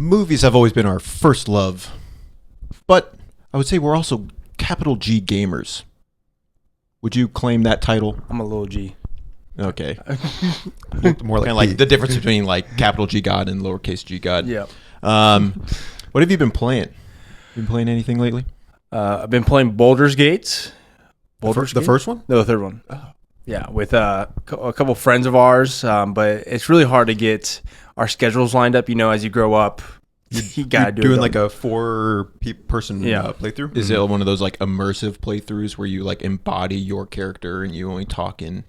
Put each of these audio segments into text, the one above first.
Movies have always been our first love, but I would say we're also capital G gamers. Would you claim that title? I'm a little G. Okay. More like the difference between like capital G God and lowercase G God. Yeah. What have you been playing? Been playing anything lately? I've been playing Baldur's Gate. The first one? No, the third one. Oh. Yeah, with a couple friends of ours, but it's really hard to get our schedules lined up. You know, as you grow up, you gotta do doing like a 4-person playthrough. Is it one of those like immersive playthroughs where you like embody your character and you only talk in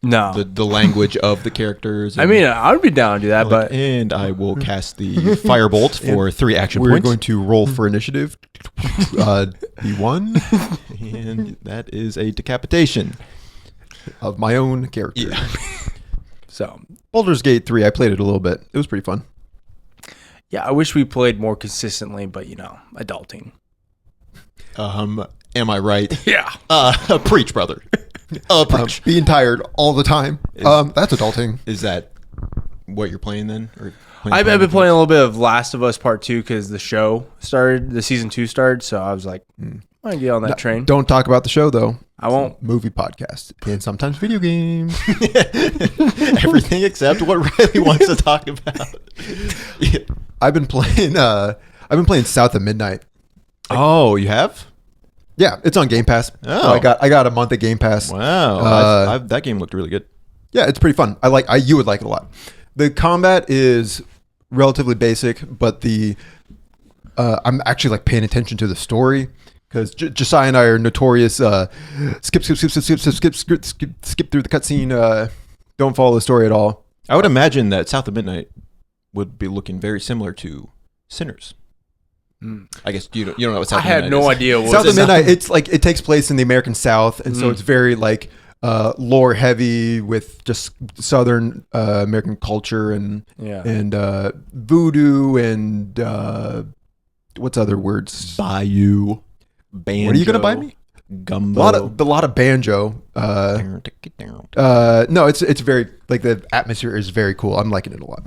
the language of the characters? I mean, I would be down to do that, but and I will cast the firebolt for 3 action points. We're going to roll for initiative. B1, and that is a decapitation of my own character. Yeah. So Baldur's Gate 3, I played it a little bit. It was pretty fun. Yeah, I wish we played more consistently, but adulting. Am I right? Yeah. Preach, brother. Preach. Being tired all the time. That's adulting. Is that what you're playing then? Or I've been playing a little bit of Last of Us Part 2 because the season 2 started, so I was like, I can get on that train. Don't talk about the show, though. I won't. Movie podcast and sometimes video games. Everything except what Riley wants to talk about. Yeah. I've been playing South of Midnight. Oh, you have? Yeah, it's on Game Pass. Oh, so I got a month of Game Pass. Wow, that game looked really good. Yeah, it's pretty fun. You would like it a lot. The combat is relatively basic, but I'm actually like paying attention to the story because Josiah and I are notorious skip through the cutscene. Don't follow the story at all. I would imagine that South of Midnight would be looking very similar to Sinners. I guess you don't know what South of Midnight is. I had no idea what South of Midnight. It's like it takes place in the American South, and so it's very like lore heavy with just Southern American culture and voodoo and what's other words? Bayou, banjo. What are you gonna buy me? Gumbo. A lot of banjo. No, it's very like the atmosphere is very cool. I'm liking it a lot.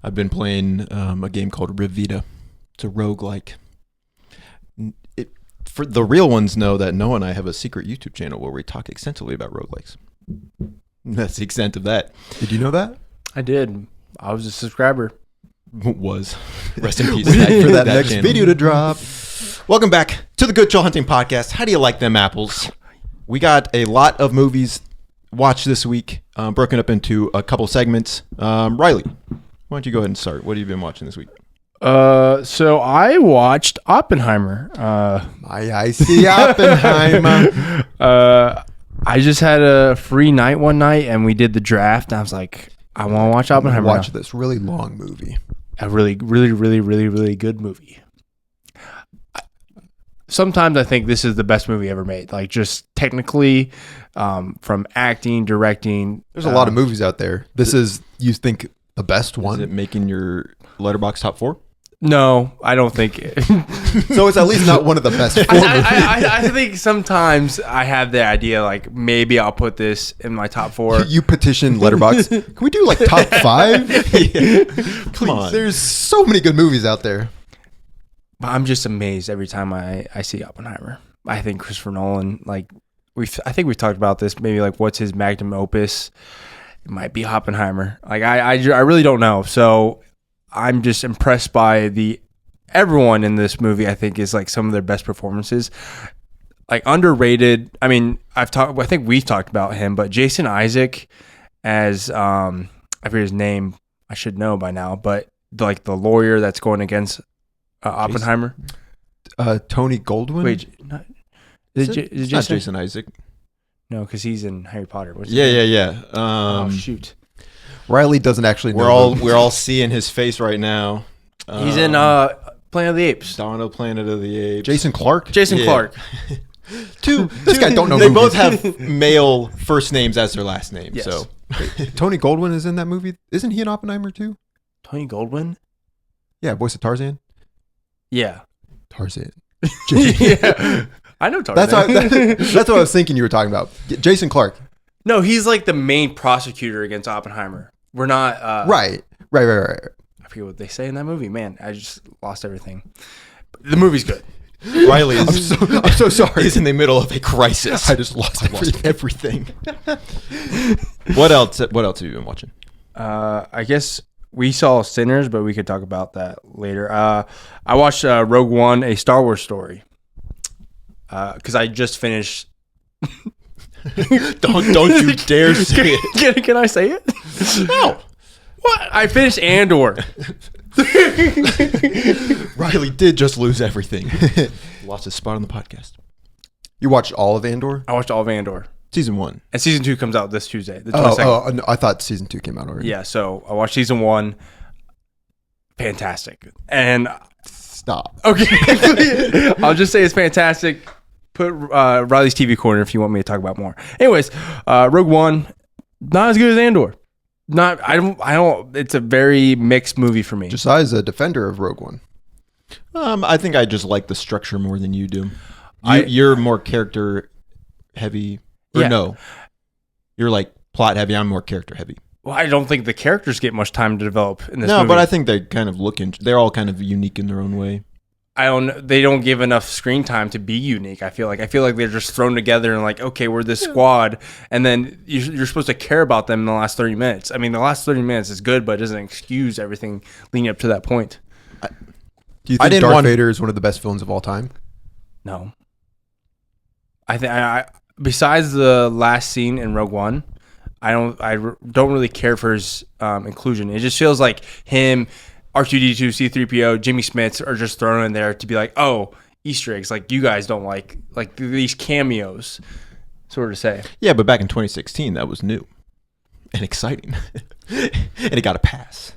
I've been playing a game called Revita. It's a roguelike. For the real ones know that Noah and I have a secret YouTube channel where we talk extensively about roguelikes. That's the extent of that. Did you know that? I did. I was a subscriber. Was. Rest in peace. For that next channel. Video to drop. Welcome back to the Good Chill Hunting Podcast. How do you like them apples? We got a lot of movies watched this week, broken up into a couple segments. Riley, why don't you go ahead and start? What have you been watching this week? So I watched Oppenheimer. I see Oppenheimer. I just had a free night one night, and we did the draft. And I was like, I want to watch Oppenheimer. Watch this really long movie. A really, really, really, really, really good movie. Sometimes I think this is the best movie ever made. Like just technically, from acting, directing. There's a lot of movies out there. This is, you think, the best one? Is it making your Letterboxd top 4? No, I don't think it. So it's at least not one of the best 4 movies. I think sometimes I have the idea like maybe I'll put this in my top 4. You petition Letterboxd. Can we do like top 5? Yeah. Come on. There's so many good movies out there. I'm just amazed every time I see Oppenheimer. I think Christopher Nolan, like I think we've talked about this. Maybe like what's his magnum opus? It might be Oppenheimer. Like I really don't know. So I'm just impressed by everyone in this movie. I think is like some of their best performances. Like underrated. I mean, I think we've talked about him, but Jason Isaac as I forget his name. I should know by now, but like the lawyer that's going against Oppenheimer. Tony Goldwyn. Wait, is it not Jason Isaac? No, because he's in Harry Potter. Yeah. Oh shoot. Riley doesn't actually know. We're all seeing his face right now. He's in Planet of the Apes. Dawn of Planet of the Apes. Jason Clarke. Clarke. This guy don't know. They movies. both have male first names as their last name. Yes. So Tony Goldwyn is in that movie. Isn't he in Oppenheimer too? Tony Goldwyn. Yeah, voice of Tarzan. Yeah. Tarzan. Yeah. I know Tarzan. That's what I was thinking you were talking about. Jason Clarke. No, he's like the main prosecutor against Oppenheimer. We're not... Right. I forget what they say in that movie. Man, I just lost everything. But the movie's good. Riley is I'm so sorry. He's in the middle of a crisis. I just lost everything. What else have you been watching? I guess we saw Sinners, but we could talk about that later. I watched Rogue One, a Star Wars story, because I just finished. Don't you dare say it. Can I say it? No. What? I finished Andor. Riley did just lose everything. Lost his spot on the podcast. You watched all of Andor? I watched all of Andor. Season 1. And season 2 comes out this Tuesday, the 22nd. No, I thought season 2 came out already. Yeah, so I watched season 1. Fantastic. And Stop. okay, I'll just say it's fantastic. Put Riley's TV corner if you want me to talk about more. Anyways, Rogue One, not as good as Andor. I don't. It's a very mixed movie for me. Josiah's a defender of Rogue One. I think I just like the structure more than you do. You're more character heavy. Or no. You're like plot heavy. I'm more character heavy. Well, I don't think the characters get much time to develop in this movie. No, but I think they kind of they're all kind of unique in their own way. They don't give enough screen time to be unique. I feel like they're just thrown together and like, okay, we're this squad, and then you're supposed to care about them in the last 30 minutes. I mean, the last 30 minutes is good, but it doesn't excuse everything leading up to that point. Do you think Darth Vader is one of the best villains of all time? No. I think besides the last scene in Rogue One, I don't really care for his inclusion. It just feels like him, R2-D2, C-3PO, Jimmy Smits are just thrown in there to be like, oh, Easter eggs. Like, you guys don't like these cameos, sort of say. Yeah, but back in 2016, that was new and exciting. And it got a pass.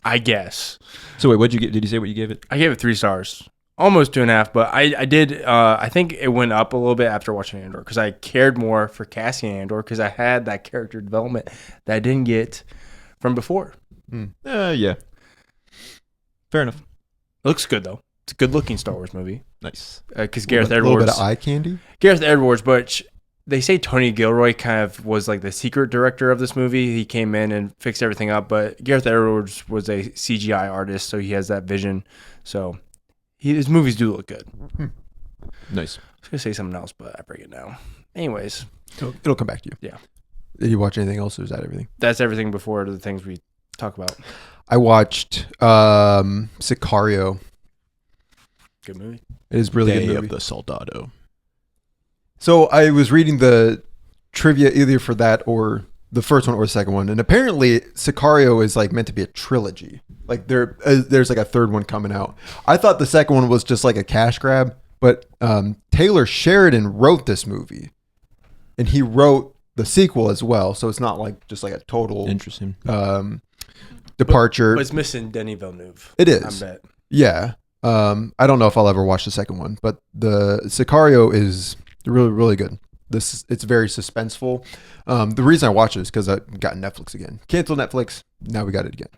I guess. So wait, what'd you get? Did you say what you gave it? I gave it 3 stars. Almost 2.5, but I did. I think it went up a little bit after watching Andor because I cared more for Cassian Andor because I had that character development that I didn't get from before. Yeah. Fair enough. It looks good though. It's a good-looking Star Wars movie. Nice. Because Gareth Edwards, a little bit of eye candy. Gareth Edwards, but they say Tony Gilroy kind of was like the secret director of this movie. He came in and fixed everything up, but Gareth Edwards was a CGI artist, so he has that vision. So his movies do look good. Nice. I was gonna say something else, but I break it now. Anyways, It'll come back to you. Yeah. Did you watch anything else, or is that everything? That's everything before the things we talk about. I watched Sicario. Good movie. It is really Day good of movie. the Soldado. So I was reading the trivia either for that or the first one or the second one, and apparently Sicario is like meant to be a trilogy. Like there's like a third one coming out. I thought the second one was just like a cash grab, but Taylor Sheridan wrote this movie, and he wrote the sequel as well. So it's not like just like a total Interesting. departure. But it's missing Denis Villeneuve. It is. I bet. Yeah. I don't know if I'll ever watch the second one, but the Sicario is really, really good. It's very suspenseful. The reason I watched it is because I got Netflix again. Cancel Netflix. Now we got it again.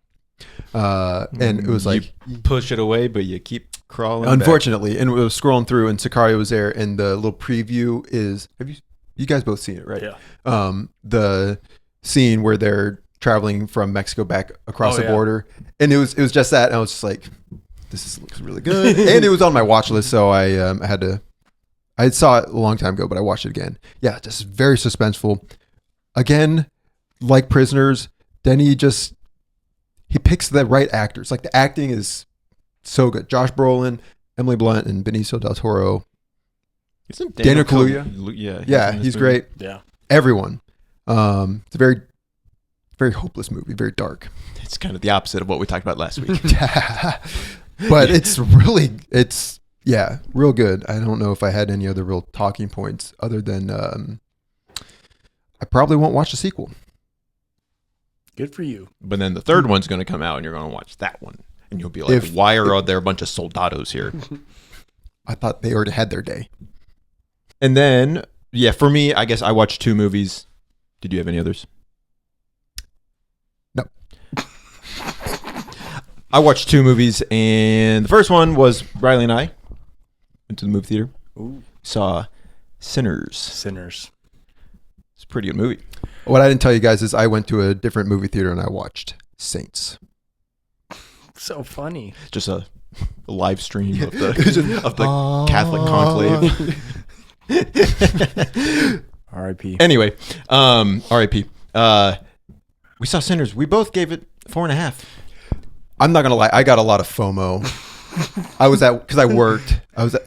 And it was like you push it away, but you keep crawling. Unfortunately, and it was scrolling through, and Sicario was there, and the little preview is. Have you guys both seen it, right? Yeah. The scene where they're traveling from Mexico back across the yeah. border, and it was just that, and I was just like, this looks really good, and it was on my watch list, so I had to. I saw it a long time ago, but I watched it again. Yeah, just very suspenseful. Again, like Prisoners, Denny he picks the right actors. Like the acting is so good. Josh Brolin, Emily Blunt, and Benicio del Toro. Isn't Daniel Kaluuya? Yeah, he's great. Yeah. Everyone. It's a very, very hopeless movie. Very dark. It's kind of the opposite of what we talked about last week. But it's real good. I don't know if I had any other real talking points other than I probably won't watch the sequel. Good for you. But then the third one's going to come out, and you're going to watch that one, and you'll be like, "Why are there a bunch of soldados here?" I thought they already had their day. And then, yeah, for me, I guess I watched 2 movies. Did you have any others? No. I watched 2 movies, and the first one was Riley and I went to the movie theater. Ooh. Saw Sinners. It's a pretty good movie. What I didn't tell you guys is I went to a different movie theater and I watched Saints. So funny. Just a live stream of the Catholic conclave. R.I.P. Anyway, R.I.P. We saw Sinners. We both gave it 4.5. I'm not gonna lie. I got a lot of FOMO. Because I worked. I was at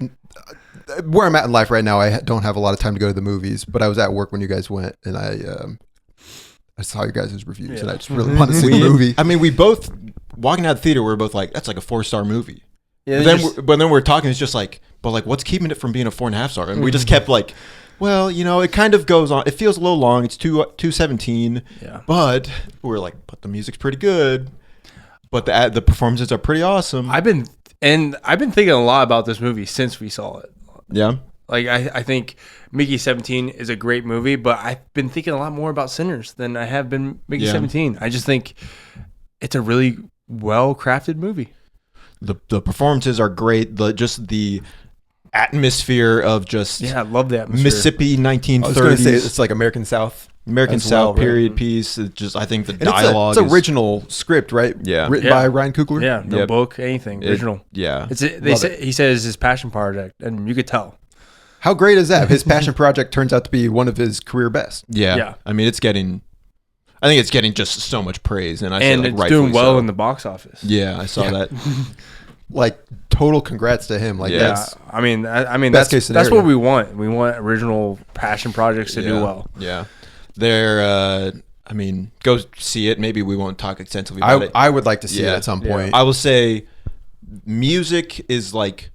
where I'm at in life right now. I don't have a lot of time to go to the movies, but I was at work when you guys went, and I saw your guys' reviews, and I just really wanted to see the movie. I mean, we both walking out of the theater. We were both like, "That's like a 4-star movie." Yeah, But then we're talking. It's just like, but like, what's keeping it from being a 4.5 star? And we just kept like, well, it kind of goes on. It feels a little long. It's 2:17. Yeah. But we're like, but the music's pretty good. But the performances are pretty awesome. I've been thinking a lot about this movie since we saw it. Yeah. Like I think Mickey 17 is a great movie, but I've been thinking a lot more about Sinners than I have been Mickey 17. I just think it's a really well crafted movie. The performances are great. The atmosphere of just I love the atmosphere. Mississippi 1930s. I was going to say it's like American South South well, period right? piece. It's just I think the And dialogue it's is original script, right? Yeah. Written by Ryan Coogler. Yeah, no Yep. book, anything original. Yeah. He says his passion project, and you could tell. How great is that? His passion project turns out to be one of his career best. Yeah. I mean, I think it's getting just so much praise, and And it's doing well in the box office. Yeah, I saw that. Like total congrats to him. Like Yeah. that's I mean Best case that's scenario. what we want. We want original passion projects to do well. Yeah, they're. I mean, go see it. Maybe we won't talk extensively about it. I would like to see it at some point. I will say, music is like,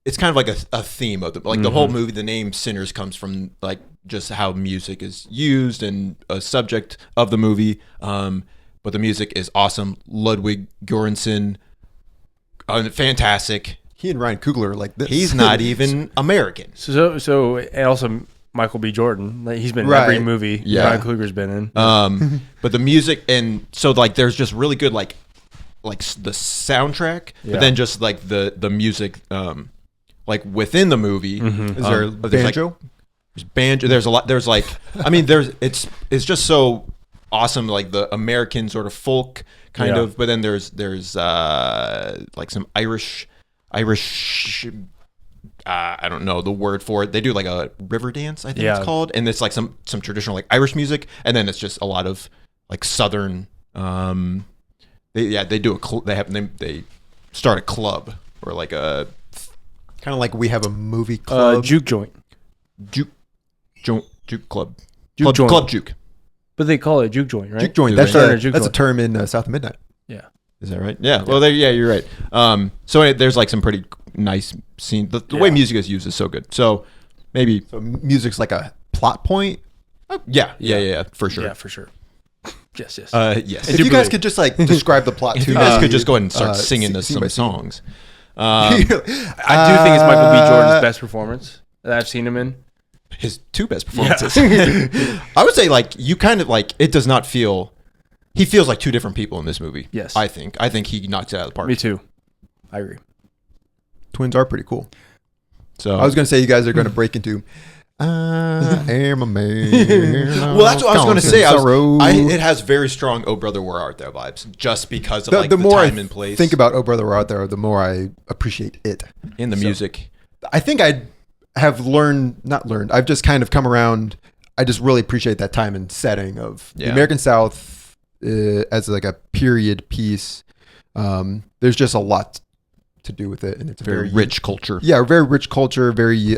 it's kind of like a theme of the whole movie. The name Sinners comes from like just how music is used and a subject of the movie. But the music is awesome. Ludwig Göransson, fantastic. He and Ryan Coogler are like this. He's not even American. So and also Michael B. Jordan. Like, he's been in every Right. movie Yeah. Ryan Coogler's been in. But the music, and so like there's just really good like the soundtrack, but then just like the music like within the movie. Is there a banjo? There's banjo. There's a lot. There's like, I mean, it's just so awesome. Like the American sort of folk kind of, but then there's like some Irish. I don't know the word for it. They do like a river dance, I think it's called, and it's like some traditional like Irish music, and then it's just a lot of like Southern. They do they start a club or like a Kind of like we have a movie club. Juke joint. juke club. Juke joint. Club juke. But they call it juke joint, right? Juke joint. Do That's they? a Juke that's a joint. term in South of Midnight. Yeah. Is that right? Yeah. Well, you're right. So there's like some pretty nice scene. The way music is used is so good. So maybe. So music's like a plot point. Yeah, for sure. Yeah, for sure. Yes. Yes. If you guys could just like describe the plot If to you guys me, could just go ahead and start singing us scene by some scene. songs. I do think it's Michael B. Jordan's best performance that I've seen him in. His two best performances. I would say like you kind of like it does not feel. He feels like two different people in this movie. Yes. I think he knocks it out of the park. Me too. I agree. Twins are pretty cool. So I was gonna say you guys are gonna break into. I am a man. well, that's what I was going to say. Sorrow. It has very strong "Oh Brother, Where Art Thou" vibes, just because of the more time I and place. think about "Oh Brother, Where Art Thou," the more I appreciate it. in the music. I think I have not learned. I've just kind of come around. I just really appreciate that time and setting of the American South as like a period piece. There's just a lot to do with it, and it's a Very rich culture. Yeah, very rich culture. Very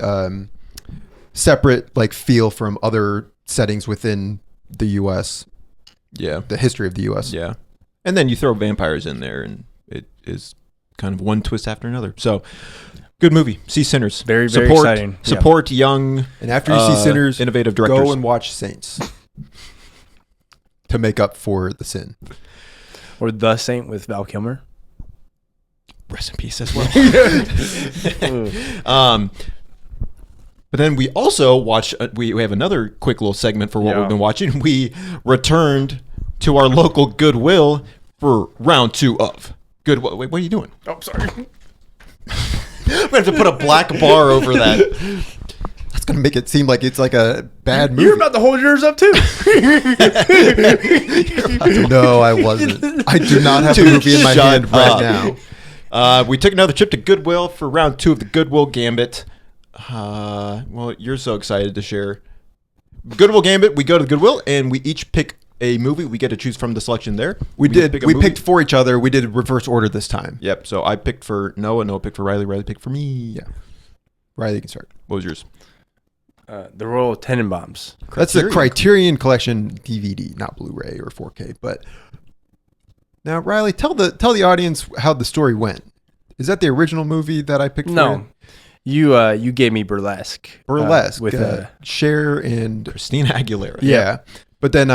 separate, like feel from other settings within the U.S. Yeah, The history of the U.S. yeah. And then you throw vampires in there, and it is kind of one twist after another. So, good movie. See Sinners. Very, very exciting. Yeah. Support young. And after you see Sinners, innovative directors. go and watch Saints to make up for the sin. Or The Saint with Val Kilmer. Rest in peace as well. But then we also watch. We have another quick little segment for what we've been watching. We returned to our local Goodwill for round 2 of Goodwill. Wait, what are you doing? Oh, sorry. We have to put a black bar over that. gonna make it seem like it's like a bad movie. You're about to hold yours up too. No, I wasn't. I do not have a movie in my hand right now. We took another trip to Goodwill for round 2 of the Goodwill Gambit. Well, you're so excited to share. Goodwill Gambit, we go to the Goodwill and we each pick a movie. We get to choose from the selection there. We picked for each other. We did reverse order this time. Yep. So I picked for Noah. Noah picked for Riley. Riley picked for me. Yeah. Riley, you can start. What was yours? The Royal Tenenbaums. That's the Criterion Collection DVD, not Blu-ray or 4K. But now, Riley, tell the audience how the story went. Is that the original movie that I picked? No, you gave me Burlesque. Burlesque with Cher and Christina Aguilera. Yeah. But then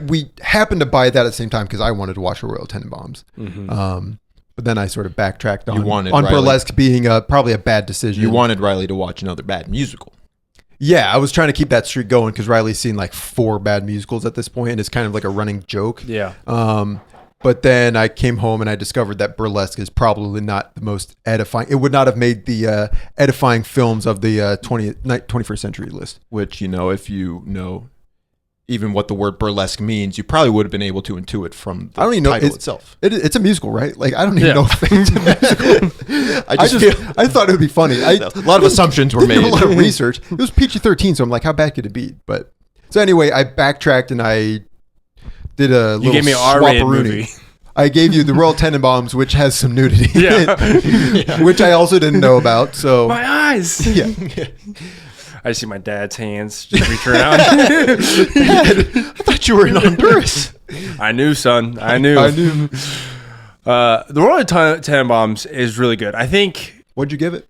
we happened to buy that at the same time because I wanted to watch The Royal Tenenbaums. Mm-hmm. But then I sort of backtracked on Riley. Burlesque being probably a bad decision. You wanted Riley to watch another bad musical. Yeah, I was trying to keep that streak going because Riley's seen like 4 bad musicals at this point, and it's kind of like a running joke. Yeah. But then I came home and I discovered that Burlesque is probably not the most edifying. It would not have made the edifying films of the 21st century list. Which, if you know even what the word burlesque means, you probably would have been able to intuit from the title itself. It's a musical, right? Like, I don't even know if it's a musical. I thought it would be funny. A lot of assumptions were made. A lot of research. It was PG-13, so I'm like, how bad could it be? But so anyway, I backtracked and I did a little You gave me an R-rated movie. I gave you the Royal Tenenbaums, which has some nudity, Yeah. which I also didn't know about. So My eyes. yeah. I see my dad's hands just reach around. Dad, I thought you were in Honduras. I knew, son. I knew. The Royal Tenenbaums is really good. I think. What'd you give it?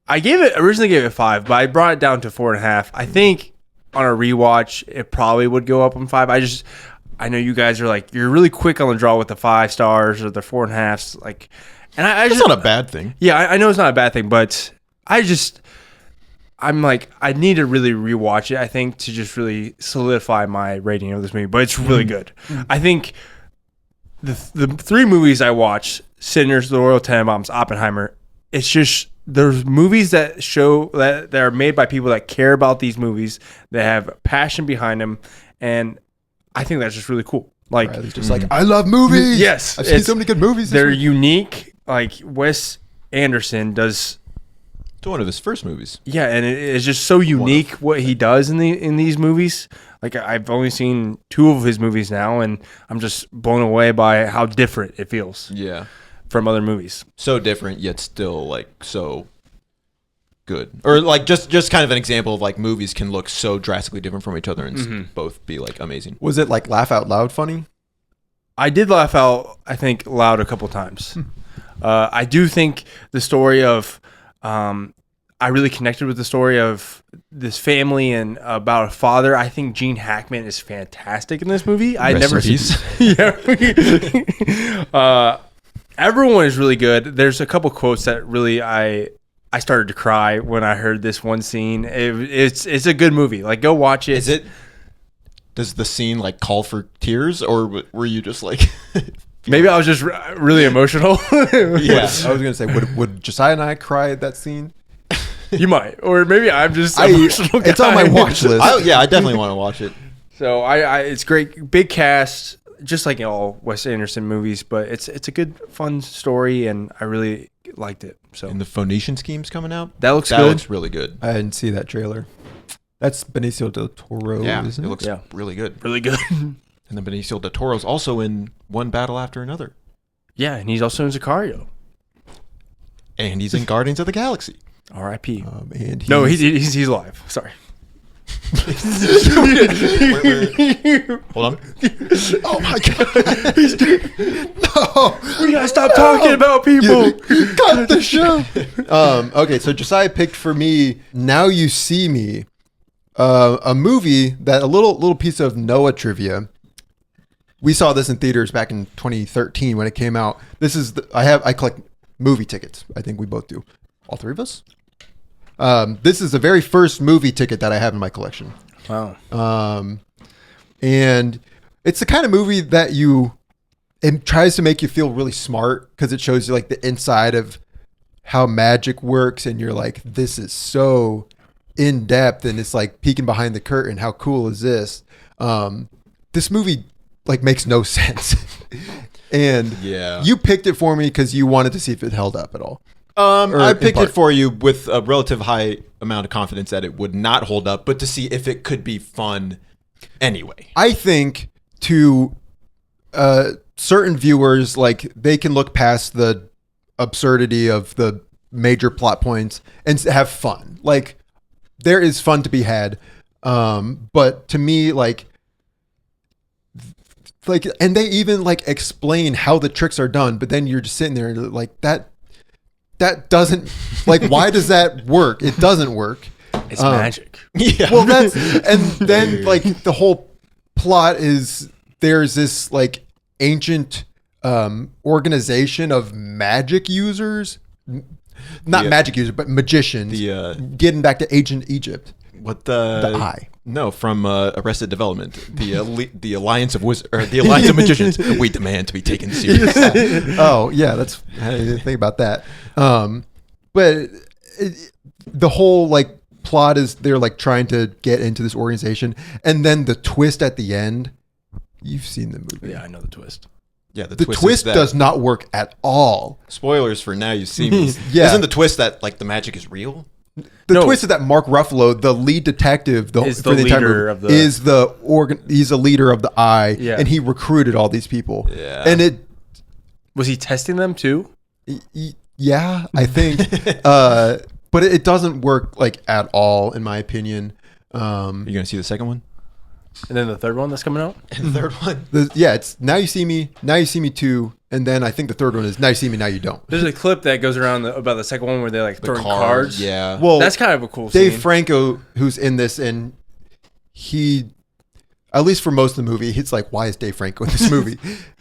I originally gave it 5, but I brought it down to 4.5. I think on a rewatch, it probably would go up on 5. I know you guys are like, you're really quick on the draw with the 5 stars or the 4.5s. Like, and I That's not a bad thing. Yeah, I know it's not a bad thing, but I'm like, I need to really rewatch it, I think, to just really solidify my rating of this movie. But it's really good. I think the 3 movies I watched, Sinners, The Royal Tenenbaums, Oppenheimer, it's just, there's movies that show that are made by people that care about these movies, that have passion behind them, and I think that's just really cool. Like, Riley's just like, I love movies. Yes. I've seen so many good movies. They're unique. Like, Wes Anderson does... It's one of his first movies. Yeah, and it's just so unique what he does in these movies. Like, I've only seen 2 of his movies now, and I'm just blown away by how different it feels. Yeah. From other movies. So different, yet still like so good. Or like just kind of an example of like movies can look so drastically different from each other and both be like amazing. Was it like laugh out loud funny? I did laugh out, I think, loud a couple times. I do think the story of I really connected with the story of this family and about a father. I think Gene Hackman is fantastic in this movie. I never seen. Yeah. Everyone is really good. There's a couple quotes that really I started to cry when I heard this one scene. It's a good movie. Like, go watch it. Does the scene like call for tears, or were you just like? Maybe I was just really emotional. Yeah, I was gonna say, would Josiah and I cry at that scene? You might, or maybe I'm just emotional. It's on my watch list. I definitely want to watch it. So it's great, big cast, just like all Wes Anderson movies. But it's a good, fun story, and I really liked it. So, and the Phoenician Scheme's coming out. That looks good. That looks really good. I didn't see that trailer. That's Benicio del Toro. Yeah, isn't it looks really good. Really good. And then Benicio del Toro's also in One Battle After Another. Yeah, and he's also in Sicario. And he's in Guardians of the Galaxy. R.I.P. And he's alive. Sorry. Hold on. Oh my god! No, we gotta stop talking about people. Cut the show. Okay, so Josiah picked for me Now You See Me, a movie that a little piece of Noah trivia. We saw this in theaters back in 2013 when it came out. This is I collect movie tickets. I think we both do. All 3 of us. This is the very first movie ticket that I have in my collection. Wow. And it's the kind of movie that it tries to make you feel really smart because it shows you like the inside of how magic works. And you're like, this is so in depth, and it's like peeking behind the curtain. How cool is this? This movie like makes no sense. And you picked it for me because you wanted to see if it held up at all. I picked it for you with a relative high amount of confidence that it would not hold up, but to see if it could be fun anyway. I think to certain viewers, like they can look past the absurdity of the major plot points and have fun. Like there is fun to be had. But to me, like, and they even like explain how the tricks are done, but then you're just sitting there like that doesn't like, why does that work? It doesn't work. It's magic. Yeah. Well, and then like the whole plot is there's this like ancient organization of magic users, not magic users, but magicians, getting back to ancient Egypt. What the eye? No, from Arrested Development, the Alliance of the Alliance of Magicians. We demand to be taken seriously. Oh yeah, that's I didn't think about that. But the whole like plot is they're like trying to get into this organization, and then the twist at the end. You've seen the movie. Yeah, I know the twist. Yeah, the twist does not work at all. Spoilers for Now You See Me. Yeah. Isn't the twist that like the magic is real? The twist is that Mark Ruffalo, the lead detective, he's a leader of the Eye, and he recruited all these people. Yeah. And was he testing them too? Yeah, I think. But it doesn't work like at all, in my opinion. Are you gonna see the second one? And then the third one that's coming out? And the third one? It's Now You See Me, Now You See Me 2, and then I think the third one is Now You See Me, Now You Don't. There's a clip that goes around about the second one where they're like throwing cards. Yeah. Well, that's kind of a cool scene. Dave Franco, who's in this, and he, at least for most of the movie, it's like, why is Dave Franco in this movie?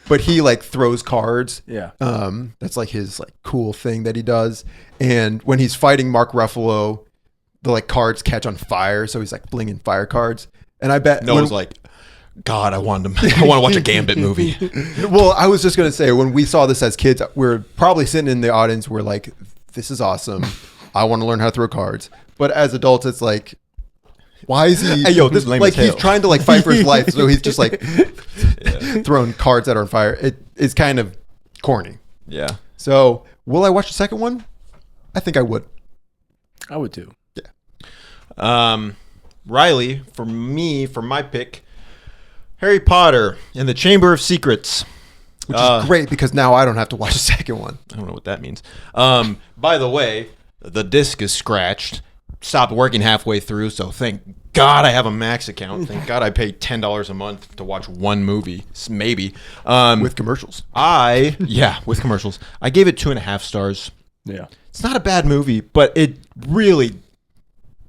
But he like throws cards. Yeah. That's like his like cool thing that he does. And when he's fighting Mark Ruffalo, the like cards catch on fire, so he's like blinging fire cards. And I bet Noah's like, God, I want to watch a Gambit movie. Well, I was just going to say, when we saw this as kids, we're probably sitting in the audience, we're like, this is awesome. I want to learn how to throw cards. But as adults, it's like, why is he? Hey, yo, this lame like as hell. He's trying to like fight for his life, so he's just like throwing cards that are on fire. It's kind of corny. Yeah. So, will I watch the second one? I think I would. I would too. Yeah. Riley, for my pick, Harry Potter and the Chamber of Secrets. Which is great because now I don't have to watch the second one. I don't know what that means. By the way, the disc is scratched. Stopped working halfway through, so thank God I have a Max account. Thank God I pay $10 a month to watch one movie, maybe. With commercials. With commercials. I gave it 2.5 stars. Yeah. It's not a bad movie, but it really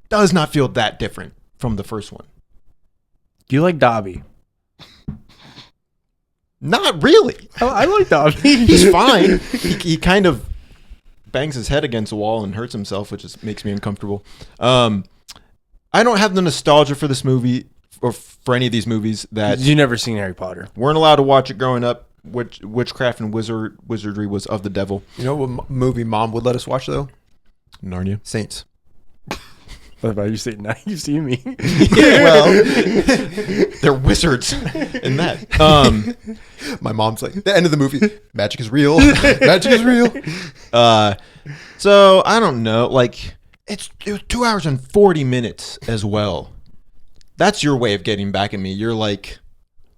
does not feel that different from the first one. Do you like Dobby? Not really. I like Dobby. He's fine. He kind of bangs his head against the wall and hurts himself, which just makes me uncomfortable. I don't have the nostalgia for this movie or for any of these movies that you never seen Harry Potter. Weren't allowed to watch it growing up. Witchcraft and wizardry was of the devil. You know what movie Mom would let us watch though? Narnia. Saints. What about you say Now You See Me? Yeah, well, they're wizards in that. My mom's like, the end of the movie, magic is real. Magic is real. So I don't know. Like it was 2 hours and 40 minutes as well. That's your way of getting back at me. You're like,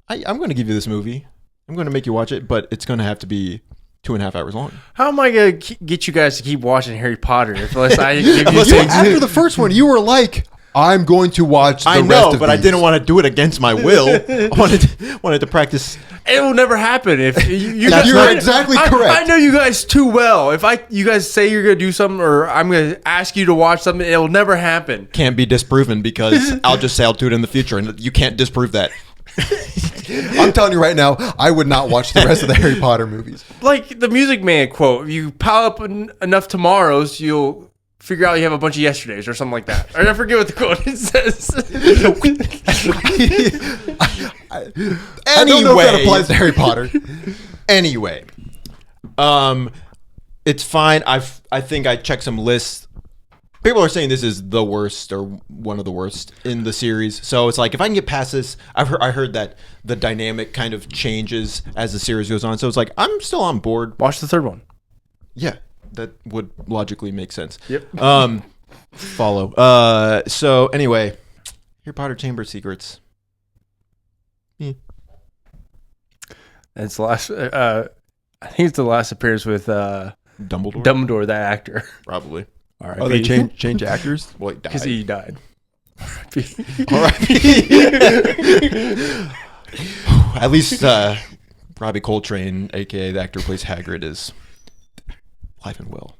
I'm going to give you this movie. I'm going to make you watch it, but it's going to have to be 2.5 hours long. How am I going to get you guys to keep watching Harry Potter unless I give you things? After the first one, you were like, I'm going to watch the rest of but these. I didn't want to do it against my will. I wanted to practice. It will never happen. If you That's guys, not exactly correct. I know you guys too well. If you guys say you're going to do something or I'm going to ask you to watch something, it will never happen. Can't be disproven because I'll just say I'll do it in the future, and you can't disprove that. I'm telling you right now, I would not watch the rest of the Harry Potter movies. Like the Music Man quote, if you pile up enough tomorrows, you'll figure out you have a bunch of yesterdays or something like that. Or I forget what the quote it says. I don't know if that applies to Harry Potter. Anyway, it's fine. I think I checked some lists People are saying this is the worst or one of the worst in the series. So it's like, if I can get past this, I heard that the dynamic kind of changes as the series goes on. So it's like, I'm still on board. Watch the third one. Yeah, that would logically make sense. Yep. Follow. So anyway, Harry Potter Chamber of Secrets. It's the last. I think it's the last appearance with Dumbledore, that actor. probably. All right. Oh, they change actors? Well, he died. Because he died. All right. At least Robbie Coltrane, aka the actor who plays Hagrid, is alive and well.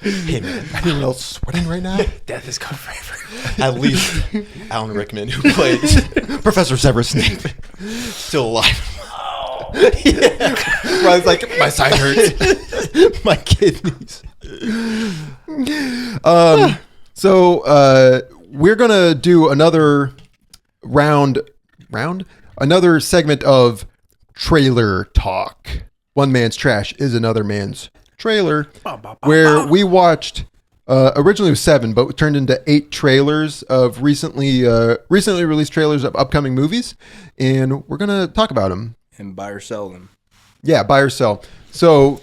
Hey man, Anyone else sweating right now? Death is gone forever. at least Alan Rickman, who plays Professor Severus Snape, still alive. Yeah. Riley's like, my side hurts. My kidneys. So we're gonna do another another segment of trailer talk. One man's trash is another man's trailer, where we watched originally it was 7, but it turned into 8 trailers of recently released trailers of upcoming movies, and we're gonna talk about them. And buy or sell them. Yeah, buy or sell. So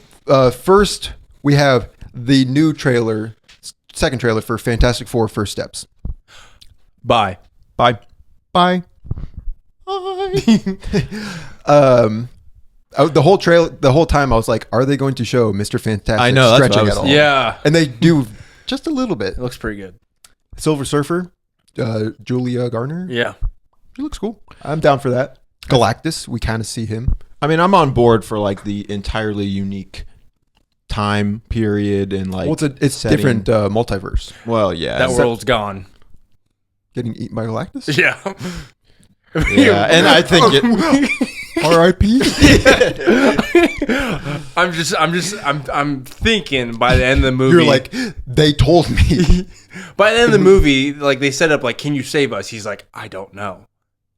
first we have the new trailer, second trailer for Fantastic Four: First Steps. Buy. Bye. Bye. The whole time I was like, are they going to show Mr. Fantastic I know, that's what I stretching was at all? Yeah. And they do just a little bit. It looks pretty good. Silver Surfer, Julia Garner. Yeah. She looks cool. I'm down for that. Galactus, we kind of see him. I mean, I'm on board for like the entirely unique time period and like. Well, it's setting. different multiverse. Well, yeah. That world's gone. Getting eaten by Galactus? Yeah. Yeah, and I think it. R.I.P. I'm thinking by the end of the movie. You're like, they told me. By the end of the movie, like they set up like, can you save us? He's like, I don't know.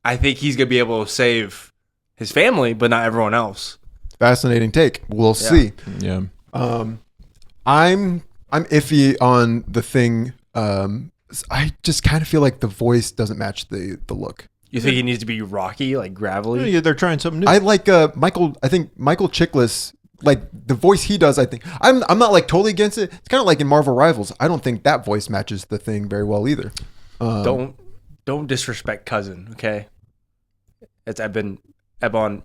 I think he's gonna be able to save his family, but not everyone else. Fascinating take. We'll see. Yeah. I'm iffy on the thing. I just kind of feel like the voice doesn't match the look. You think he needs to be rocky, like gravelly? Yeah, they're trying something new. I like Michael. I think Michael Chiklis, like the voice he does. I think I'm not like totally against it. It's kind of like in Marvel Rivals. I don't think that voice matches the thing very well either. Don't disrespect Cousin, okay? It's Ebon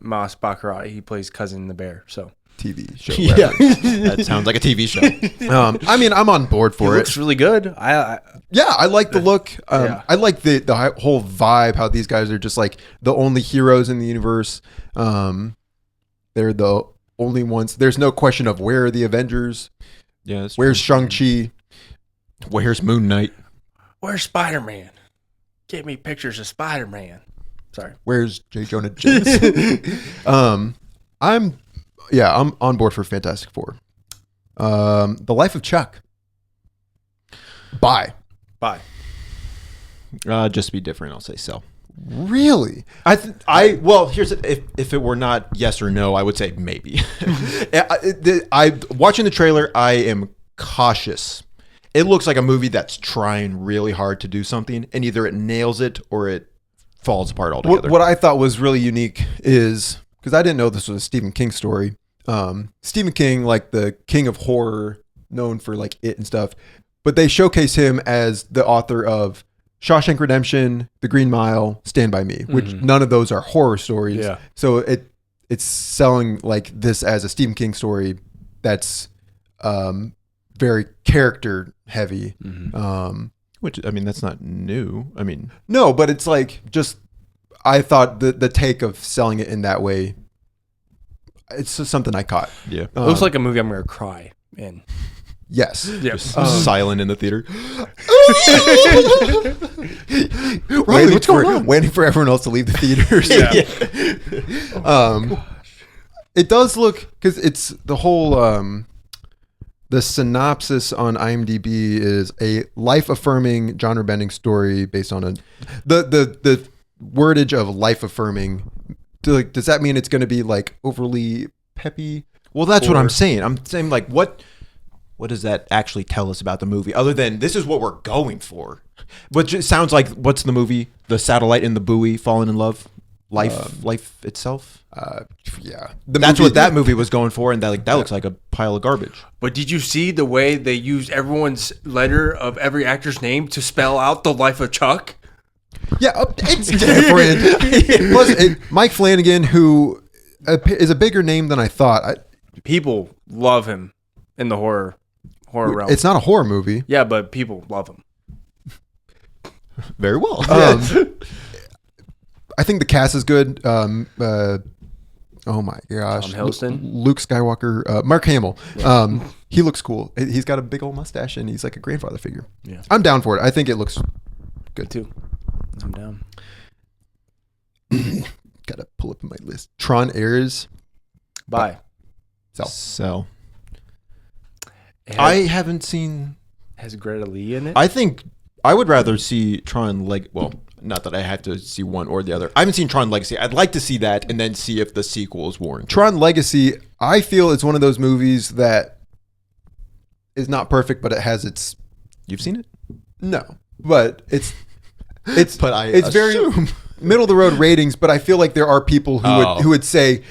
Mas Baccarat. He plays Cousin the Bear. So TV show. yeah, that sounds like a TV show. I mean, I'm on board for it it. looks really good. I like the look. Yeah. I like the whole vibe. How these guys are just like the only heroes in the universe. They're the only ones. There's no question of where are the Avengers. Yeah. That's Where's true. Shang-Chi? Where's Moon Knight? Where's Spider-Man? Give me pictures of Spider-Man. Sorry. Where's J. Jonah Jameson? I'm on board for Fantastic Four. The Life of Chuck. Bye. Just to be different, I'll say so. Really? Well, here's if it were not yes or no, I would say maybe. Watching the trailer, I am cautious. It looks like a movie that's trying really hard to do something, and either it nails it or it falls apart altogether. What I thought was really unique is, because I didn't know this was a Stephen King story. Stephen King, like the king of horror, known for like It and stuff, but they showcase him as the author of Shawshank Redemption, The Green Mile, Stand By Me, which none of those are horror stories. Yeah. So it's selling like this as a Stephen King story that's very character heavy. Which, I mean, that's not new. I mean, no, but it's like just, I thought the take of selling it in that way, it's just something I caught. yeah. It looks like a movie I'm going to cry in. Yes. Yes. Silent in the theater. Riley, what's going on? Waiting for everyone else to leave the theaters. Yeah. It does look, because it's the whole the synopsis on IMDb is a life-affirming, genre-bending story based on the wordage of life-affirming. Does that mean it's going to be like overly peppy? Well, that's what I'm saying. I'm saying like what what does that actually tell us about the movie? Other than this is what we're going for. But it sounds like, what's the movie? The satellite and the buoy falling in love? Life itself? Yeah. That's what that movie was going for, and that looks like a pile of garbage. But did you see the way they used everyone's letter of every actor's name to spell out the life of Chuck? Yeah, it's different. Plus, Mike Flanagan, who is a bigger name than I thought. People love him in the horror realm. It's not a horror movie. Yeah, but people love him. Very well. I think the cast is good. Oh my gosh, Tom Hiddleston? Luke Skywalker, Mark Hamill. He looks cool. He's got a big old mustache and he's like a grandfather figure. Yeah, I'm down for it. I think it looks good too. I'm down. Gotta pull up my list. Tron Heirs. Bye. So. I haven't seen. Has Greta Lee in it? I think I would rather see Tron Well, not that I have to see one or the other. I haven't seen Tron Legacy. I'd like to see that and then see if the sequel is warranted. Tron Legacy, I feel it's one of those movies that is not perfect, but it has its. You've seen it? No, but it's But I it's assume. very middle of the road ratings. But I feel like there are people who would say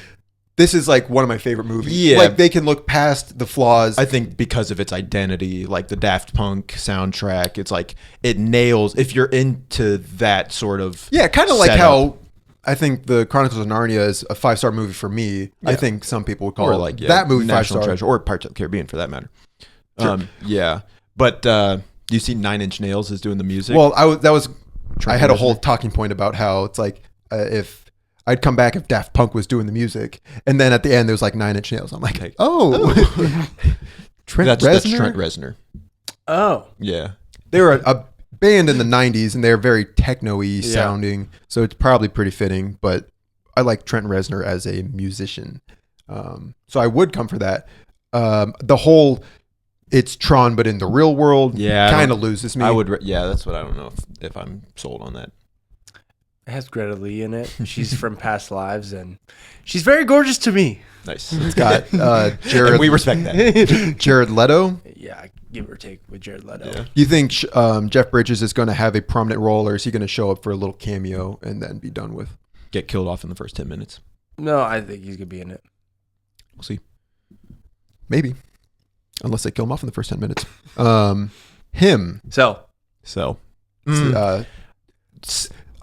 this is like one of my favorite movies. Yeah. Like they can look past the flaws. I think because of its identity, like the Daft Punk soundtrack, it's like it nails. If you're into that sort of kind of like setup. how I think the Chronicles of Narnia is a 5-star movie for me. Yeah. I think some people would call or like that movie National 5-star. Treasure or Pirates of the Caribbean for that matter. Sure. Yeah, but you see, 9 Inch Nails is doing the music. Well, I had a whole Reznor. talking point about how it's like if I'd come back if Daft Punk was doing the music, and then at the end there was like 9 Inch Nails. I'm like, Okay. oh, that's Trent Reznor. Oh. Yeah, They were a band in the 90s, and they're very techno-y sounding, so it's probably pretty fitting. But I like Trent Reznor as a musician, so I would come for that. The whole it's Tron, but in the real world, kind of loses me. I would. That's what I don't know if I'm sold on that. It has Greta Lee in it. She's from past lives, and she's very gorgeous to me. Nice. It's got Jared. And we respect that. Jared Leto. Yeah, give or take with Jared Leto. Yeah. You think Jeff Bridges is going to have a prominent role, or is he going to show up for a little cameo and then be done with? Get killed off in the first 10 minutes. No, I think he's gonna be in it. We'll see. Maybe. Unless they kill him off in the first 10 minutes. Him. So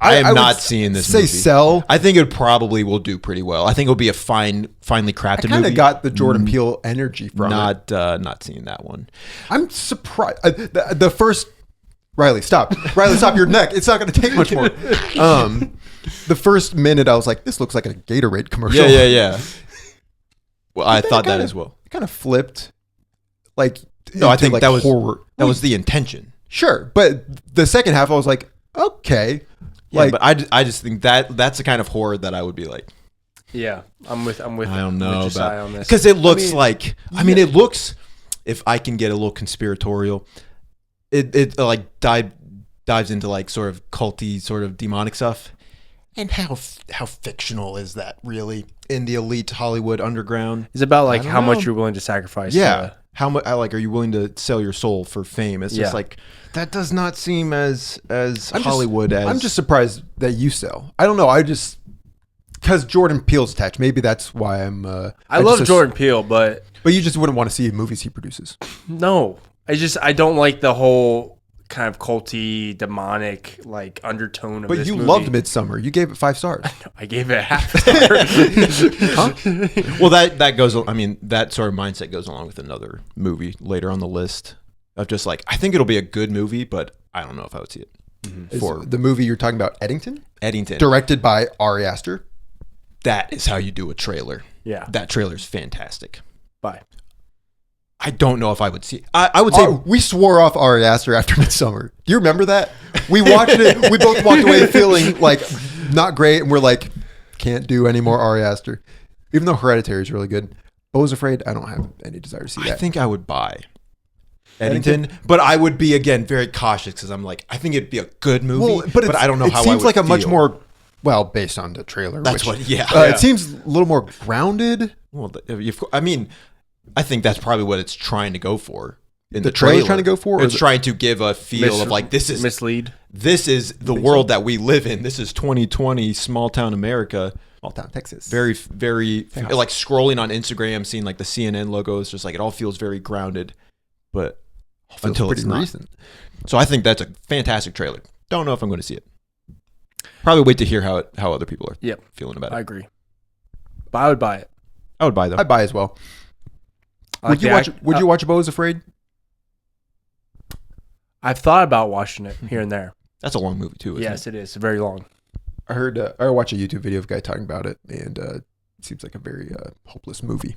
I am would not seeing this say movie. Cell. I think it probably will do pretty well. I think it'll be a finely crafted I kind movie. of got the Jordan Peele energy from it. Not seeing that one. I'm surprised. The first... Riley, stop. Riley, stop your neck. It's not going to take much more. The first minute, I was like, this looks like a Gatorade commercial. Yeah. Well, I thought that as well. It kind of flipped. Like, No, I into, think like, that was horror. that was the intention. Sure, but the second half, I was like, okay. Yeah, but I just think that's the kind of horror that I would be like. yeah, I'm with. I don't know with Josiah about on this because it looks like. I mean, it looks. If I can get a little conspiratorial, it like dives into like sort of culty, sort of demonic stuff. And how fictional is that really in the elite Hollywood underground? It's about like I don't how much know. you're willing to sacrifice. Yeah. How much? Like, are you willing to sell your soul for fame? It's just like that does not seem as Hollywood as. I'm just surprised that you sell. I don't know. I just because Jordan Peele's attached. Maybe that's why I'm. I love Jordan Peele, but you just wouldn't want to see movies he produces. no, I don't like the whole kind of culty, demonic like undertone of But this you movie. loved Midsummer. You gave it 5 stars. I gave it a half star. Well, that goes. I mean, that sort of mindset goes along with another movie later on the list of just like I think it'll be a good movie, but I don't know if I would see it. For The movie you're talking about, Eddington, Eddington, directed by Ari Aster. that is how you do a trailer. Yeah. That trailer's fantastic. Bye. I don't know if I would see. I would say We swore off Ari Aster after Midsummer. Do you remember that? We watched it. We both walked away feeling like not great, and we're like, can't do any more Ari Aster. Even though Hereditary is really good. Beau's Afraid, I don't have any desire to see I that. think I would buy Eddington, but I would be again very cautious because I'm like I think it'd be a good movie, but I don't know how it seems I would like a much feel. more based on the trailer. That's which, what. Yeah. It seems a little more grounded. Well, I mean, I think that's probably what it's trying to go for. in the the trailer's trailer. trying to go for? Or It's trying to give a feel of like this is mislead. This is the world that we live in. This is 2020, small town America. Small town Texas. Very like scrolling on Instagram, seeing like the CNN logo. It's just like it all feels very grounded, but until it's not. recent. So I think that's a fantastic trailer. Don't know if I'm going to see it. Probably wait to hear how other people are feeling about it. I agree. But I would buy it. I would buy though. I'd buy as well. Would you watch Bo is Afraid? I've thought about watching it here and there. That's a long movie too. Isn't Yes, it is. Very long. I watched a YouTube video of a guy talking about it, and it seems like a very hopeless movie.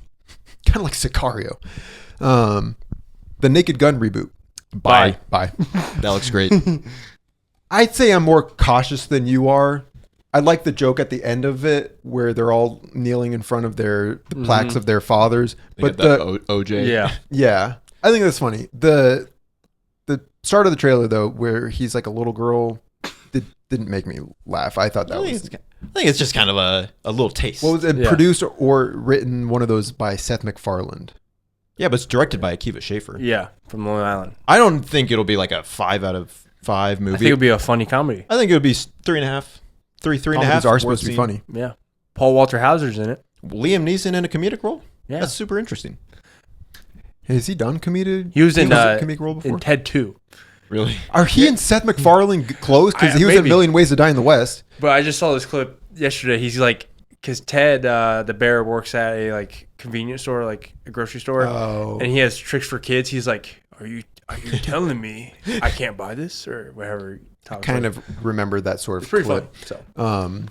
Kind of like Sicario. The Naked Gun reboot. Bye. That looks great. I'd say I'm more cautious than you are. I like the joke at the end of it where they're all kneeling in front of the plaques of their fathers. But OJ. Yeah, I think that's funny. The start of the trailer though, where he's like a little girl, didn't make me laugh. I thought that I think it's just kind of a little taste. What was it? Yeah. Produced or written one of those by Seth MacFarlane. Yeah, but it's directed by Akiva Schaffer. Yeah, from Long Island. I don't think it'll be like a 5 out of 5 movie. I think it would be a funny comedy. I think it would be 3.5. 3.5 Comedies are supposed to be funny. Yeah. Paul Walter Hauser's in it. Liam Neeson in a comedic role? Yeah. That's super interesting. Has he done comedic? He was in comedic role before. in Ted 2. Really? Are he and Seth MacFarlane close? Because he was in A Maybe. Million Ways to Die in the West. But I just saw this clip yesterday. He's like, because Ted, the bear, works at a like convenience store, like a grocery store, Oh. and he has tricks for kids. He's like, "Are you telling me I can't buy this or whatever?" Kind of remember that sort of It's pretty clip. funny.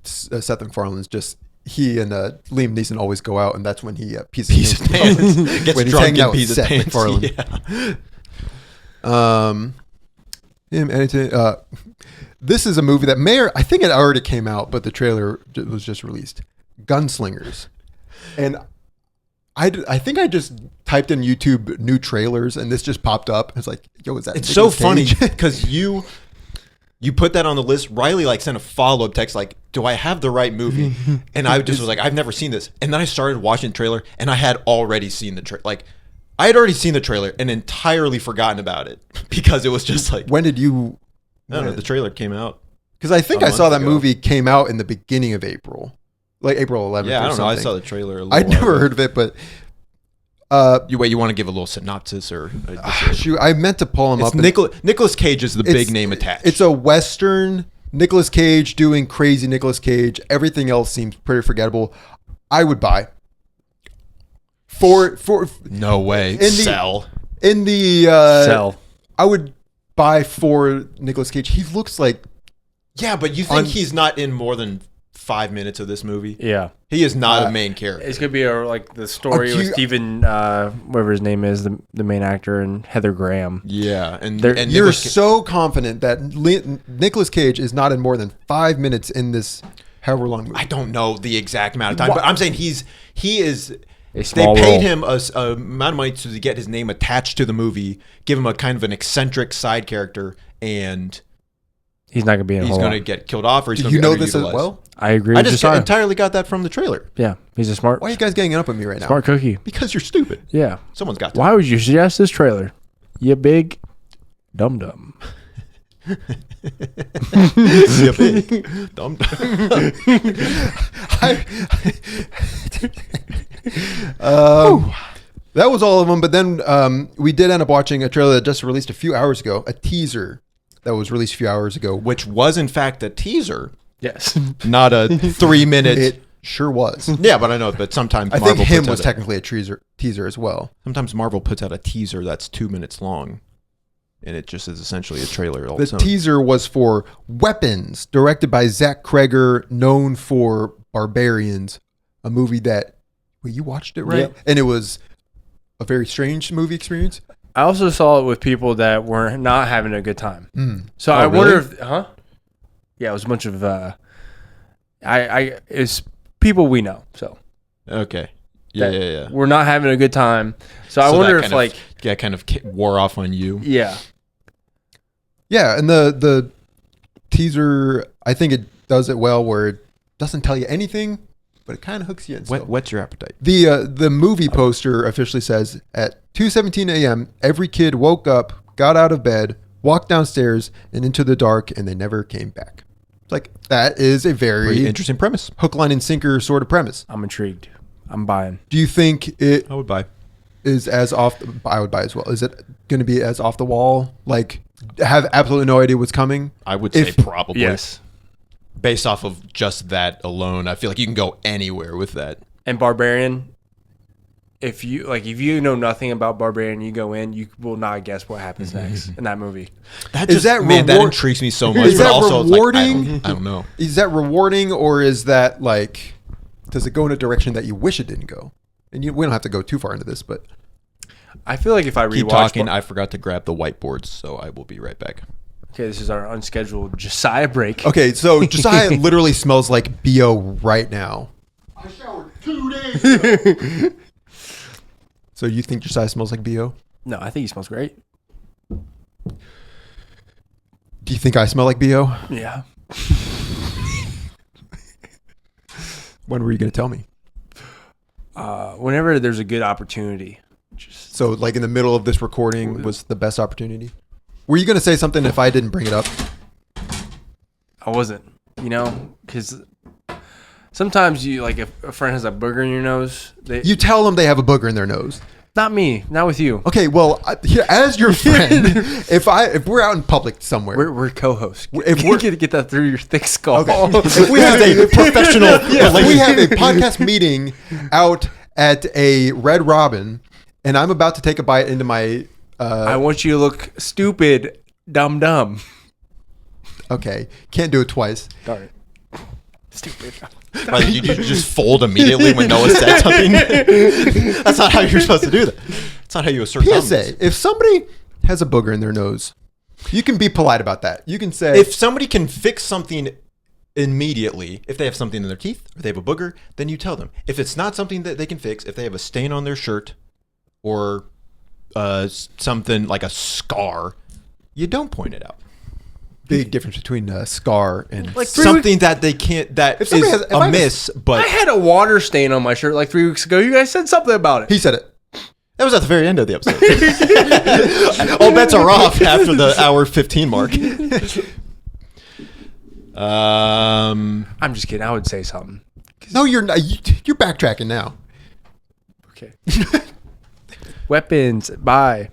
So Seth MacFarlane's just he and Liam Neeson always go out, and that's when he pees His pants. Gets when he's drunk hanging out and with pees his Seth pants. MacFarlane. Yeah. Anything. This is a movie that I think it already came out, but the trailer was just released. Gunslingers, and I think I just typed in YouTube new trailers, and this just popped up. It's like, yo, is that? It's so Nicolas funny Cage? because you put that on the list. Riley like sent a follow-up text like, do I have the right movie? And I just was like, I've never seen this. And then I started watching the trailer, and I had already seen the trailer. Like, I had already seen the trailer and entirely forgotten about it because it was just like, When did you? I don't know, the trailer came out. Because I think A I saw month that ago. movie came out in the beginning of April, like April 11th. Yeah, I or don't know. I something. saw the trailer. A little I'd while never ago. heard of it, but You want to give a little synopsis or? shoot, I meant to pull him It's up. and- Nicolas Cage is the big name attached. It's a Western. Nicolas Cage doing crazy Nicolas Cage. Everything else seems pretty forgettable. I would buy. For no way. in the- Sell. in the sell. I would buy for Nicolas Cage. He looks like Yeah, but you think he's not in more than 5 minutes of this movie? Yeah, He is not a main character. it's gonna be like the story Oh, with you- Stephen, whatever his name is, the main actor, and Heather Graham. Yeah, and They're- you're Nicolas Cage- so confident that Nicolas Cage is not in more than 5 minutes in this however long movie. I don't know the exact amount of time, What? but I'm saying he is. A They small paid role. him a amount of money to get his name attached to the movie, give him a kind of an eccentric side character, and He's not gonna be in. he's a whole going to lot. get killed off, or he's Do going to you be know this as underutilized. well? I agree. I with just Josiah. entirely got that from the trailer Yeah, he's a smart, Why are you guys ganging up on me right now? smart cookie. because you're stupid. Yeah. Someone's got to. Why would you suggest this trailer? You big dum dum. Yeah, big. Dumb. That was all of them, but then we did end up watching a trailer that just released a few hours ago, a teaser that was released a few hours ago. Which was in fact a teaser, Yes. not a 3-minute. It sure was. Yeah, but I know. But sometimes I Marvel think him puts was out technically a teaser as well. sometimes Marvel puts out a teaser that's 2 minutes long, and it just is essentially a trailer. The teaser was for Weapons, directed by Zach Kreger, known for Barbarians, a movie that you watched it, right? Yep. And it was a very strange movie experience. I also saw it with people that were not having a good time. So Oh, I wonder really? if, Yeah, it was a bunch of, it's people we know. So Okay. that Yeah. we're not having a good time. So I So wonder that if kind of- kind of wore off on you. yeah, Yeah, and the teaser, I think it does it well where it doesn't tell you anything, but it kind of hooks you in. Still. What's your appetite? The movie poster officially says at 2:17 a.m. every kid woke up, got out of bed, walked downstairs and into the dark, and they never came back. It's like that is a very Pretty interesting premise. hook, line, and sinker sort of premise. I'm intrigued. I'm buying. Do you think it I would buy. is as off? I would buy as well. Is it going to be as off the wall? Like have absolutely no idea what's coming? I would say probably. Yes. Based off of just that alone, I feel like you can go anywhere with that. And Barbarian, if you know nothing about Barbarian, you go in, you will not guess what happens next in that movie. That Is that that reward- intrigues me so much. Is but that also it's like, rewarding? I don't know. Is that rewarding or is that like? Does it go in a direction that you wish it didn't go? And we don't have to go too far into this, but I feel like if I Keep rewatch talking. I forgot to grab the whiteboards, so I will be right back. okay, this is our unscheduled Josiah break. okay. So Josiah literally smells like BO right now. I showered 2 days ago. So you think Josiah smells like BO? No, I think he smells great. Do you think I smell like BO? Yeah. When were you going to tell me? Whenever there's a good opportunity. Just So like in the middle of this recording was the best opportunity? Were you going to say something if I didn't bring it up? I wasn't, because sometimes you like if a friend has a booger in your nose. You tell them they have a booger in their nose. Not me, not with you. Okay, well, as your friend, if we're out in public somewhere, We're co-hosts. If If we're- we get that through your thick skull. if we have a professional, like we have a podcast meeting out at a Red Robin, and I'm about to take a bite into my. I want you to look stupid, dumb. Okay, can't do it twice. Darn it. Stupid. Right, you just fold immediately when Noah said something. That's not how you're supposed to do that. That's not how you assert dominance. PSA: if somebody has a booger in their nose, you can be polite about that. You can say, If somebody can fix something immediately, if they have something in their teeth or they have a booger, then you tell them. If it's not something that they can fix, if they have a stain on their shirt or something like a scar, you don't point it out. big difference between a scar and Like Something that they can't, that If is somebody has- if I amiss, but I had a water stain on my shirt like 3 weeks ago. You guys said something about it. he said it. that was at the very end of the episode. All bets are off after the hour 15 mark. I'm just kidding. I would say something. No, you're not. You're backtracking now. Okay. Weapons. Bye.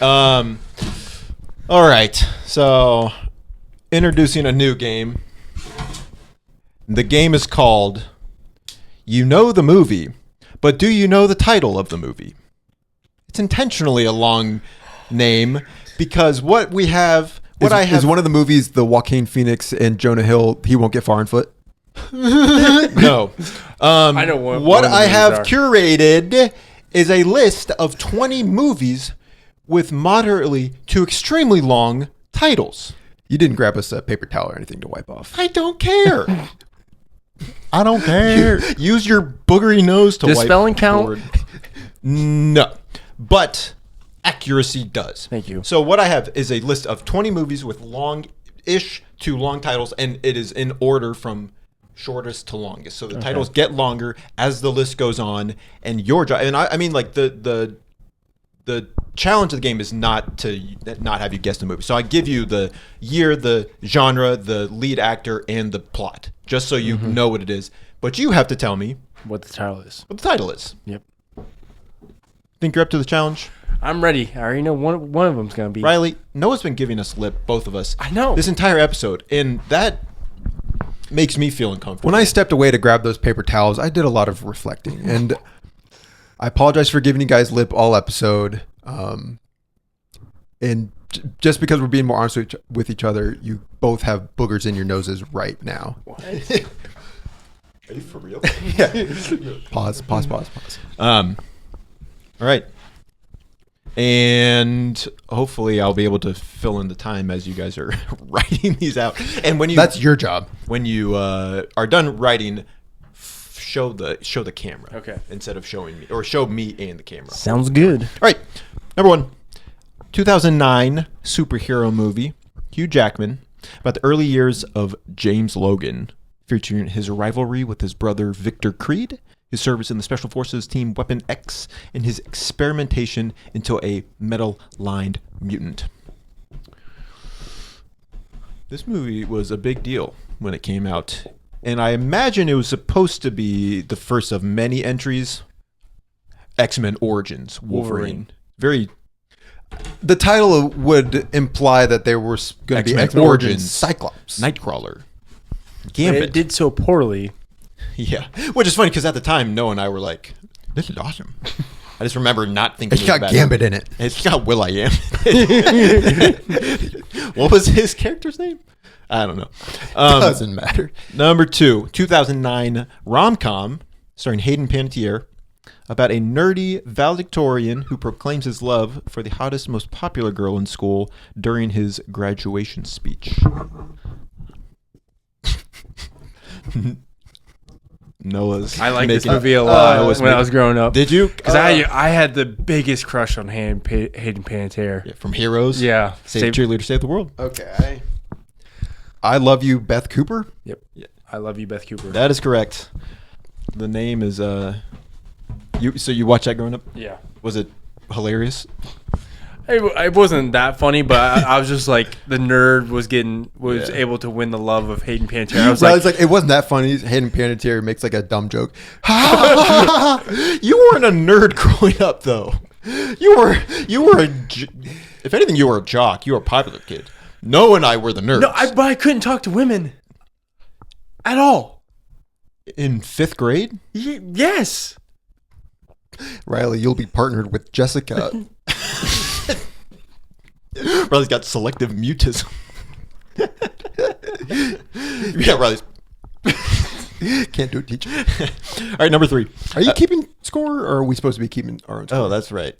All right. So, introducing a new game. The game is called You Know the Movie, but do you know the title of the movie? It's intentionally a long name because what we have, Is one of the movies the Joaquin Phoenix and Jonah Hill? He won't get far on foot. no. I know what what one of the I movies have are. curated is a list of 20 movies with moderately to extremely long titles. You didn't grab us a paper towel or anything to wipe off. I don't care. I don't care. Use your boogery nose to Does wipe spelling count? forward. No, but accuracy does. Thank you. So what I have is a list of 20 movies with long-ish to long titles, and it is in order from shortest to longest. So the titles get longer as the list goes on, and your job. And I mean, like the challenge of the game is not to not have you guess the movie. So I give you the year, the genre, the lead actor, and the plot, just so you know what it is. But you have to tell me What the title is. what the title is. Yep. Think you're up to the challenge? I'm ready. I already know one of them's going to be. Riley, Noah's been giving us lip, both of us. I know. This entire episode, and that makes me feel uncomfortable. When I stepped away to grab those paper towels, I did a lot of reflecting, and I apologize for giving you guys lip all episode. And just because we're being more honest with each other, you both have boogers in your noses right now. Are you for real? Pause. All right. And hopefully I'll be able to fill in the time as you guys are writing these out. And when you That's your job. when you are done writing, show the camera. Okay. Instead of showing me, or show me and the camera. Sounds good. All right. Number 1, 2009 superhero movie, Hugh Jackman, about the early years of James Logan, featuring his rivalry with his brother Victor Creed, his service in the Special Forces Team Weapon X, and his experimentation into a metal-lined mutant. This movie was a big deal when it came out, and I imagine it was supposed to be the first of many entries. X-Men Origins Wolverine. Very. The title would imply that there was going to be X-Men X-Men Origins, Origins. Cyclops. Nightcrawler. But Gambit. it did so poorly. Yeah. Which is funny because at the time, Noah and I were like, this is awesome. I just remember not thinking It's it was got bad. Gambit in it. It's got Will.I.am. What was his character's name? I don't know. Doesn't matter. Number 2, 2009 rom-com starring Hayden Panettiere about a nerdy valedictorian who proclaims his love for the hottest, most popular girl in school during his graduation speech. Noah's. I like this making- movie a lot Noah's when I making- was growing up. Did you? Because I had the biggest crush on Hayden Panettiere. Yeah, from Heroes. Yeah. Save Cheerleader, Save the World. Okay. I Love You, Beth Cooper. Yep. I love you, Beth Cooper. That is correct. The name is So you watched that growing up? Yeah. Was it hilarious? It wasn't that funny, but I was just like the nerd was Yeah. able to win the love of Hayden Panettiere. I was Riley's like, it wasn't that funny. Hayden Panettiere makes like a dumb joke. You weren't a nerd growing up, though. You were if anything, you were a jock. You were a popular kid. Noah and I were the nerds. but I couldn't talk to women at all. In 5th grade? Yes. Riley, you'll be partnered with Jessica. Riley's got selective mutism. Yeah, Riley's. Can't do it, teacher. All right, number 3. Are you keeping score, or are we supposed to be keeping our own score? Oh, that's right.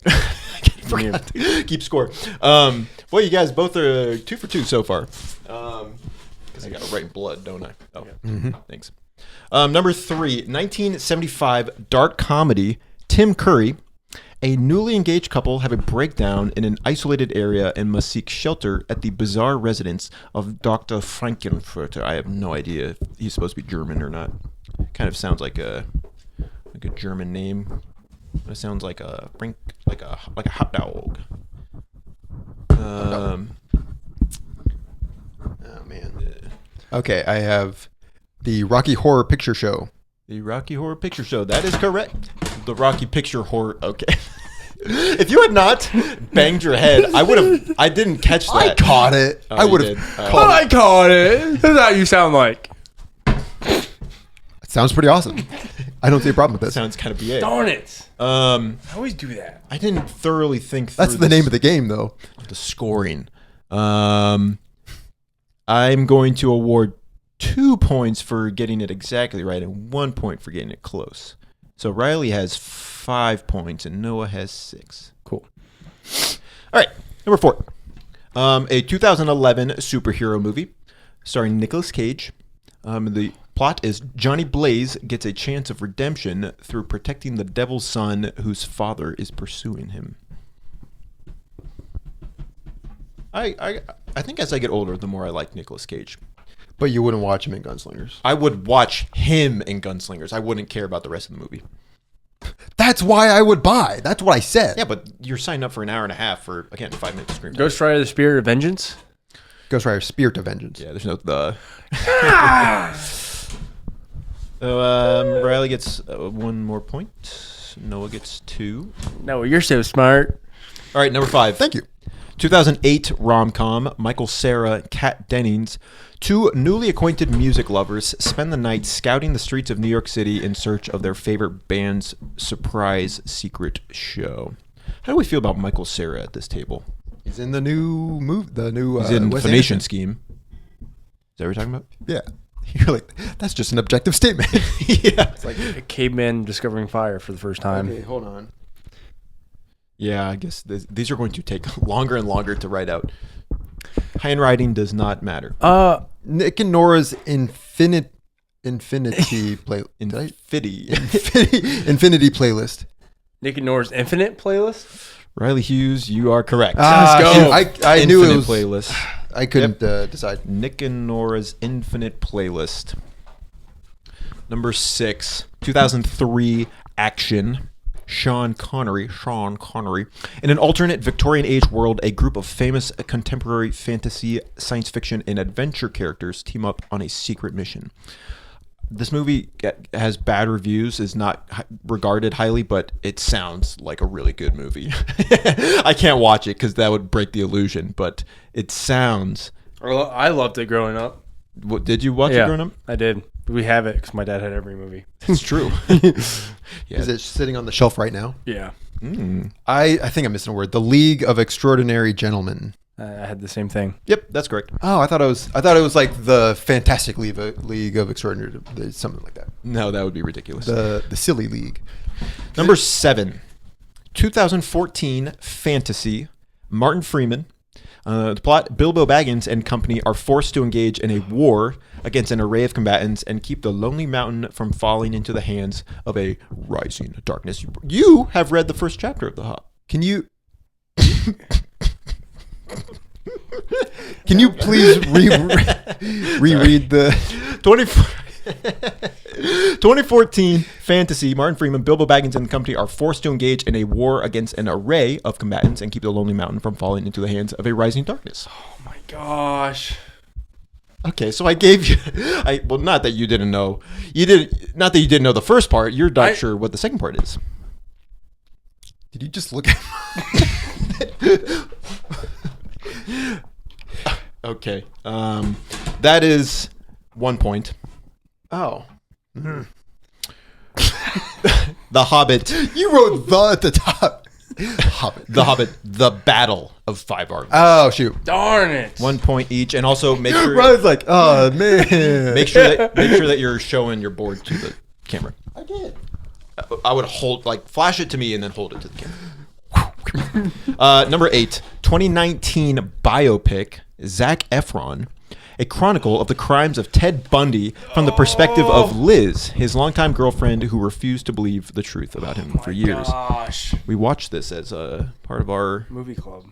Forgot to keep score. Boy, you guys both are 2 for 2 so far. Because I got to write in blood, don't I? Oh, thanks. Number 3, 1975 dark comedy. Tim Curry. A newly engaged couple have a breakdown in an isolated area and must seek shelter at the bizarre residence of Dr. Frankenfurter. I have no idea if he's supposed to be German or not. Kind of sounds like a German name. It sounds like a hot dog. Oh man. Okay, I have the Rocky Horror Picture Show. The Rocky Horror Picture Show. That is correct. The Rocky Picture Horror. Okay. If you had not banged your head, I didn't catch that. I caught it. Oh, I you would did? have All right. caught I caught it. That's how you sound like. it. Sounds pretty awesome. I don't see a problem with this. Sounds kind of BA. Darn it. I I always do that. didn't thoroughly think through That's the name of the game, though. the scoring. I'm going to award 2 points for getting it exactly right and 1 point for getting it close. So Riley has 5 points and Noah has 6. Cool. All right, number 4. A 2011 superhero movie starring Nicolas Cage. The plot is Johnny Blaze gets a chance of redemption through protecting the devil's son whose father is pursuing him. I think as I get older, the more I like Nicolas Cage. But you wouldn't watch him in Gunslingers. I would watch him in Gunslingers. I wouldn't care about the rest of the movie. That's why I would buy. That's what I said. Yeah, but you're signing up for an hour and a half for, again, 5 minutes of screen time. Ghost Rider: The Spirit of Vengeance. Ghost Rider: Spirit of Vengeance. Yeah, there's no the. So Riley gets 1 more point. Noah gets 2. No, you're so smart. All right, number 5. Thank you. 2008 rom-com. Michael Cera, Kat Dennings. 2 newly acquainted music lovers spend the night scouting the streets of New York City in search of their favorite band's surprise secret show. How do we feel about Michael Cera at this table? He's in the new movie. The new. He's in Wes Phoenician Anderson. Scheme. Is that what you're talking about? Yeah. You're like, that's just an objective statement. Yeah. It's like a caveman discovering fire for the first time. Okay, hold on. Yeah, I guess these are going to take longer and longer to write out. Handwriting does not matter. Nick and Nora's Infinity play. Infinity. Infinity playlist. Nick and Nora's Infinite playlist. Riley Hughes, you are correct. Let's go. I knew it Infinite was. playlist. I couldn't decide. Nick and Nora's Infinite playlist. Number 6, 2003 action. Sean Connery. In an alternate Victorian age world, a group of famous contemporary fantasy, science fiction, and adventure characters team up on a secret mission. This movie has bad reviews, is not regarded highly, but it sounds like a really good movie. I can't watch it because that would break the illusion, but it sounds... I loved it growing up. What, did you watch it growing up? I did. We have it because my dad had every movie. It's true. Is it sitting on the shelf right now? Yeah. I think I'm missing a word. The League of Extraordinary Gentlemen. I had the same thing. Yep, that's correct. Oh, I thought it was like the Fantastic League of Extraordinary, something like that. No, that would be ridiculous. The Silly League. Number 7, 2014 fantasy. Martin Freeman. The plot: Bilbo Baggins and company are forced to engage in a war against an array of combatants and keep the Lonely Mountain from falling into the hands of a rising darkness. You have read the first chapter of The Hobbit. Can you please reread the 2014 fantasy. Martin Freeman, Bilbo Baggins and company are forced to engage in a war against an array of combatants and keep the Lonely Mountain from falling into the hands of a rising darkness. Oh my gosh. Okay, so I gave you... well, not that you didn't know. Not that you didn't know the first part. You're not sure what the second part is. Did you just look at... Okay. That is 1 point. Oh. The Hobbit. You wrote the at the top. Hobbit. The Hobbit. The Battle of Five Armies. Oh, shoot. Darn it. 1 point each, and also make sure... Riley's like, oh, man. Make sure that you're showing your board to the camera. I did. I would flash it to me and then hold it to the camera. Number 8, 2019 biopic, Zac Efron, a chronicle of the crimes of Ted Bundy from the perspective of Liz, his longtime girlfriend who refused to believe the truth about him for years. Gosh. We watched this as a part of our Movie club.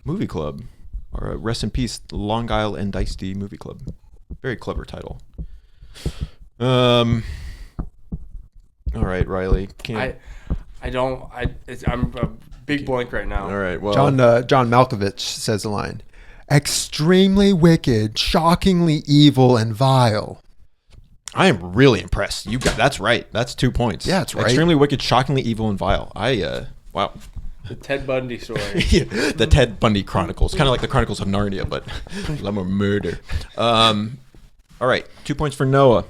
Our rest in peace, Long Isle and Dicey movie club. Very clever title. All right, Riley. I'm a big blank right now. All right. Well, John Malkovich says the line, extremely wicked, shockingly evil, and vile. I am really impressed. That's right. That's 2 points. Yeah, that's right. Extremely wicked, shockingly evil, and vile. Wow. The Ted Bundy story. The Ted Bundy Chronicles. Kind of like the Chronicles of Narnia, but a lot more murder. All right. 2 points for Noah.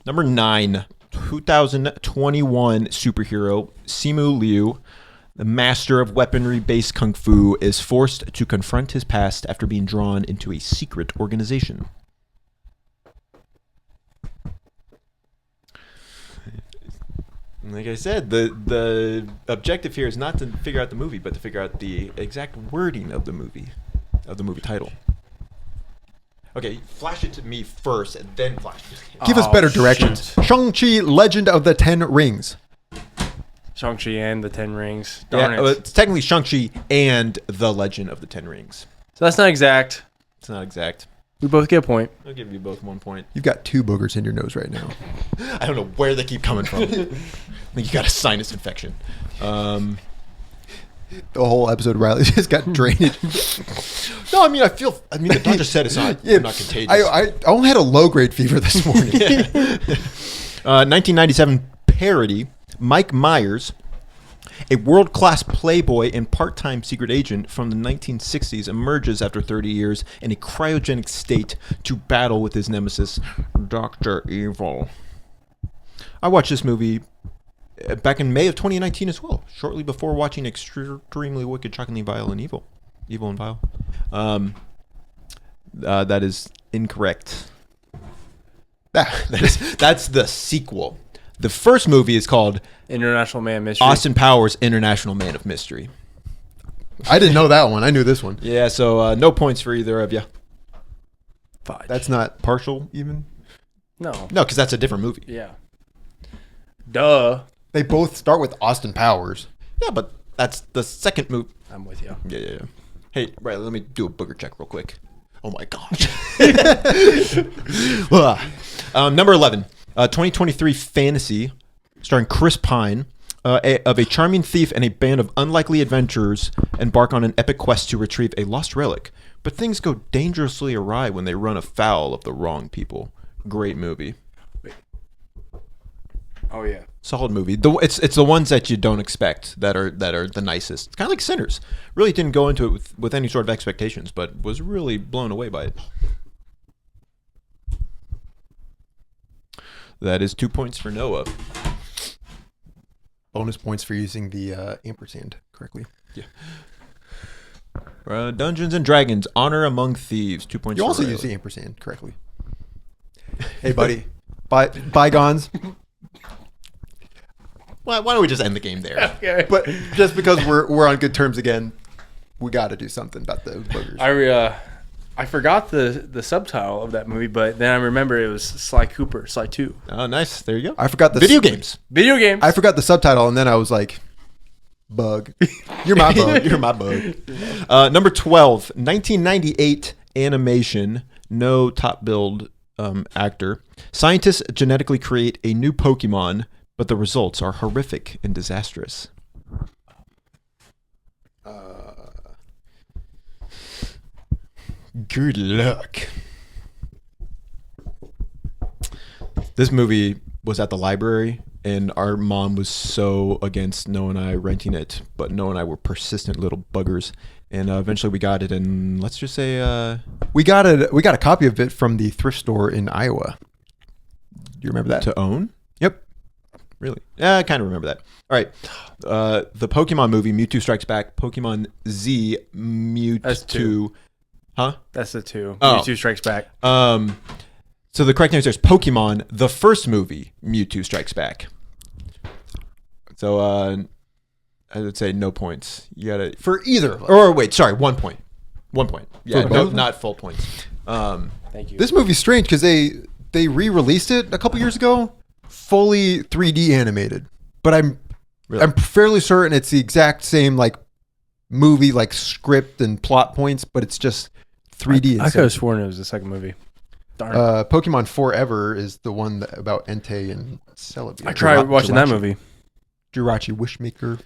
Number 9, 2021 superhero Simu Liu, the master of weaponry-based kung fu, is forced to confront his past after being drawn into a secret organization. Like I said, the objective here is not to figure out the movie, but to figure out the exact wording of the movie title. Okay, flash it to me first, and then flash it. Give us better directions. Shang-Chi, Legend of the Ten Rings. Shang-Chi and the Ten Rings. Darn it. It's technically Shang-Chi and the Legend of the Ten Rings. So that's not exact. It's not exact. We both get a point. I'll give you both 1 point. You've got 2 boogers in your nose right now. I don't know where they keep coming from. I think you got a sinus infection. The whole episode, Riley just got drainage. No, the doctor said it's not, not contagious. I only had a low-grade fever this morning. 1997 parody, Mike Myers, a world-class playboy and part-time secret agent from the 1960s, emerges after 30 years in a cryogenic state to battle with his nemesis, Dr. Evil. I watched this movie back in May of 2019 as well, shortly before watching Extremely Wicked, Shockingly Vile, and Evil. Evil and Vile. That is incorrect. That's the sequel. The first movie is called International Man of Mystery. Austin Powers, International Man of Mystery. I didn't know that one. I knew this one. Yeah, so no points for either of you. Fudge. That's not partial even? No, because that's a different movie. Yeah. Duh. They both start with Austin Powers. Yeah, but that's the second movie. I'm with you. Yeah. Hey, right, let me do a booger check real quick. Oh my gosh. Number 11. 2023 fantasy starring Chris Pine of a charming thief and a band of unlikely adventurers embark on an epic quest to retrieve a lost relic. But things go dangerously awry when they run afoul of the wrong people. Great movie. Oh yeah. Solid movie. It's the ones that you don't expect that are the nicest. It's kind of like Sinners. Really didn't go into it with any sort of expectations, but was really blown away by it. That is 2 points for Noah. Bonus points for using the ampersand correctly. Yeah. Dungeons and Dragons: Honor Among Thieves. 2 points. You for also Riley. use the ampersand correctly. Hey, buddy. Bygones. Why don't we just end the game there? Okay. But just because we're on good terms again, we got to do something about those boogers. I forgot the subtitle of that movie, but then I remember it was Sly 2. Oh, nice. There you go. I forgot the Video games. Video games. I forgot the subtitle, and then I was like, "Bug, you're my bug." You're my bug. Number 12, 1998 animation. No top billed actor. Scientists genetically create a new Pokemon, but the results are horrific and disastrous. Good luck. This movie was at the library, and our mom was so against Noah and I renting it, but Noah and I were persistent little buggers, and eventually we got it. And let's just say We got a copy of it from the thrift store in Iowa. Do you remember that? to own. Yep. Really? Yeah, I kind of remember that. All right. The Pokemon movie, Mewtwo Strikes Back, Pokemon Z, Mewtwo. That's 2. Huh? That's the 2. Oh. Mewtwo Strikes Back. So the correct answer is Pokemon, the first movie, Mewtwo Strikes Back. So I would say no points. You gotta For either of us. or wait, sorry, 1 point. 1 point. Yeah, For no, both? not full points. Thank you. This movie's strange because they re-released it a couple years ago, fully 3D animated. But I'm fairly certain it's the exact same like movie, like script and plot points, but it's just 3D. I could have sworn it was the second movie. Darn. Pokemon Forever is the one about Entei and Celebi. I tried watching that movie. Jirachi Wishmaker.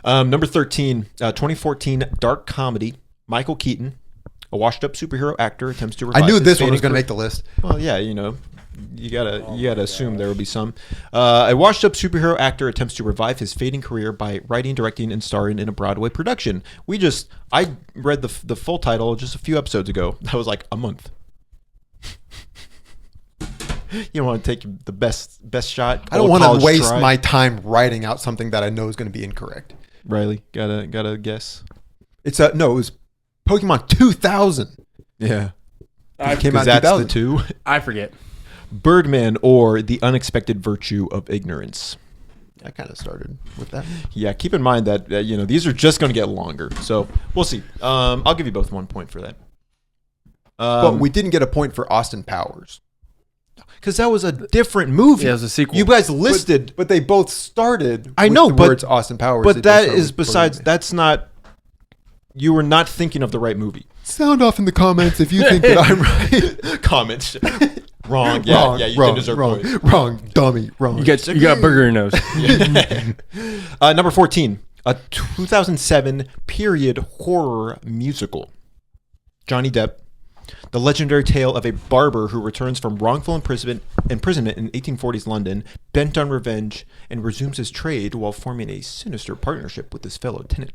Number 13, 2014 dark comedy. Michael Keaton, a washed-up superhero actor, attempts to revive I knew his this one was fading going to make the list. Well, yeah, you know, you gotta assume there will be some. A washed-up superhero actor attempts to revive his fading career by writing, directing, and starring in a Broadway production. I read the full title just a few episodes ago. That was like a month. You don't want to take the best shot. I don't want college to waste try. my time writing out something that I know is going to be incorrect. Riley, gotta guess. It was Pokemon 2000. Yeah, It came out in that's 2000. the two. I forget. Birdman or The Unexpected Virtue of Ignorance. I kind of started with that. Yeah, keep in mind that these are just going to get longer, so we'll see. I'll give you both 1 point for that. But we didn't get a point for Austin Powers. because that was a different movie. Yeah, it was a sequel. You guys listed, But they both started I with know, the but- words Austin Powers. but They that both started is with besides. Birdman. That's not. You were not thinking of the right movie. Sound off in the comments if you think that I'm right. Comments. Wrong. Yeah, wrong, yeah. You wrong, can deserve wrong, points. wrong, dummy, wrong. You got a burger in your nose. Number 14, a 2007 period horror musical. Johnny Depp, the legendary tale of a barber who returns from wrongful imprisonment in 1840s London, bent on revenge, and resumes his trade while forming a sinister partnership with his fellow tenant.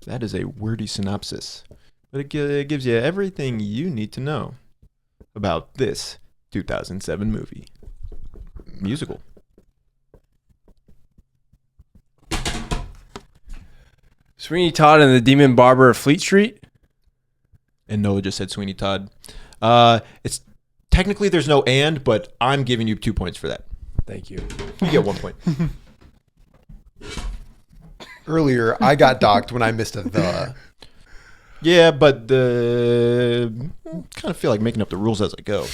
That is a wordy synopsis, but it gives you everything you need to know about this 2007 movie. Musical. Sweeney Todd and the Demon Barber of Fleet Street. And Noah just said Sweeney Todd. It's technically there's no and, but I'm giving you 2 points for that. Thank you. You get 1 point. Earlier, I got docked when I missed a the. Yeah, but kind of feel like making up the rules as I go.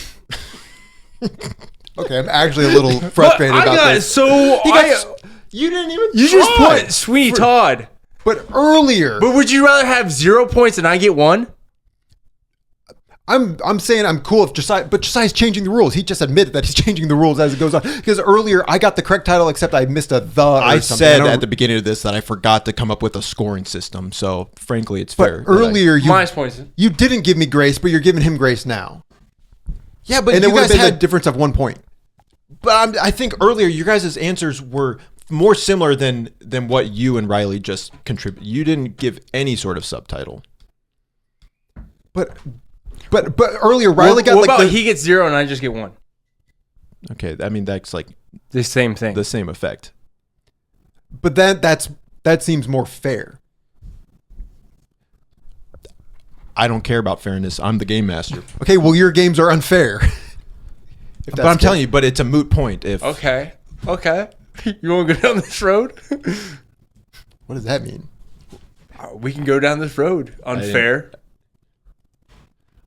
Okay, I'm actually a little frustrated about this. You didn't even. You just put Sweeney Todd. But earlier, But would you rather have 0 points and I get 1? I'm saying I'm cool if Josiah, but Josiah's changing the rules. He just admitted that he's changing the rules as it goes on. Because earlier I got the correct title, except I missed a the. I something. said at the beginning of this that I forgot to come up with a scoring system. So frankly, it's But fair. that earlier Minus points. you didn't give me grace, but you're giving him grace now. yeah, but And you it would have guys been a had. difference of 1 point. But I think earlier your guys' answers were more similar than what you and Riley just contributed. You didn't give any sort of subtitle. But earlier Riley got what like about he gets 0 and I just get 1? Okay, I mean that's like The same thing. the same effect. But that seems more fair. I don't care about fairness. I'm the game master. Okay, well your games are unfair. But I'm telling you, but it's a moot point. If Okay. You want to go down this road? What does that mean? We can go down this road. Unfair.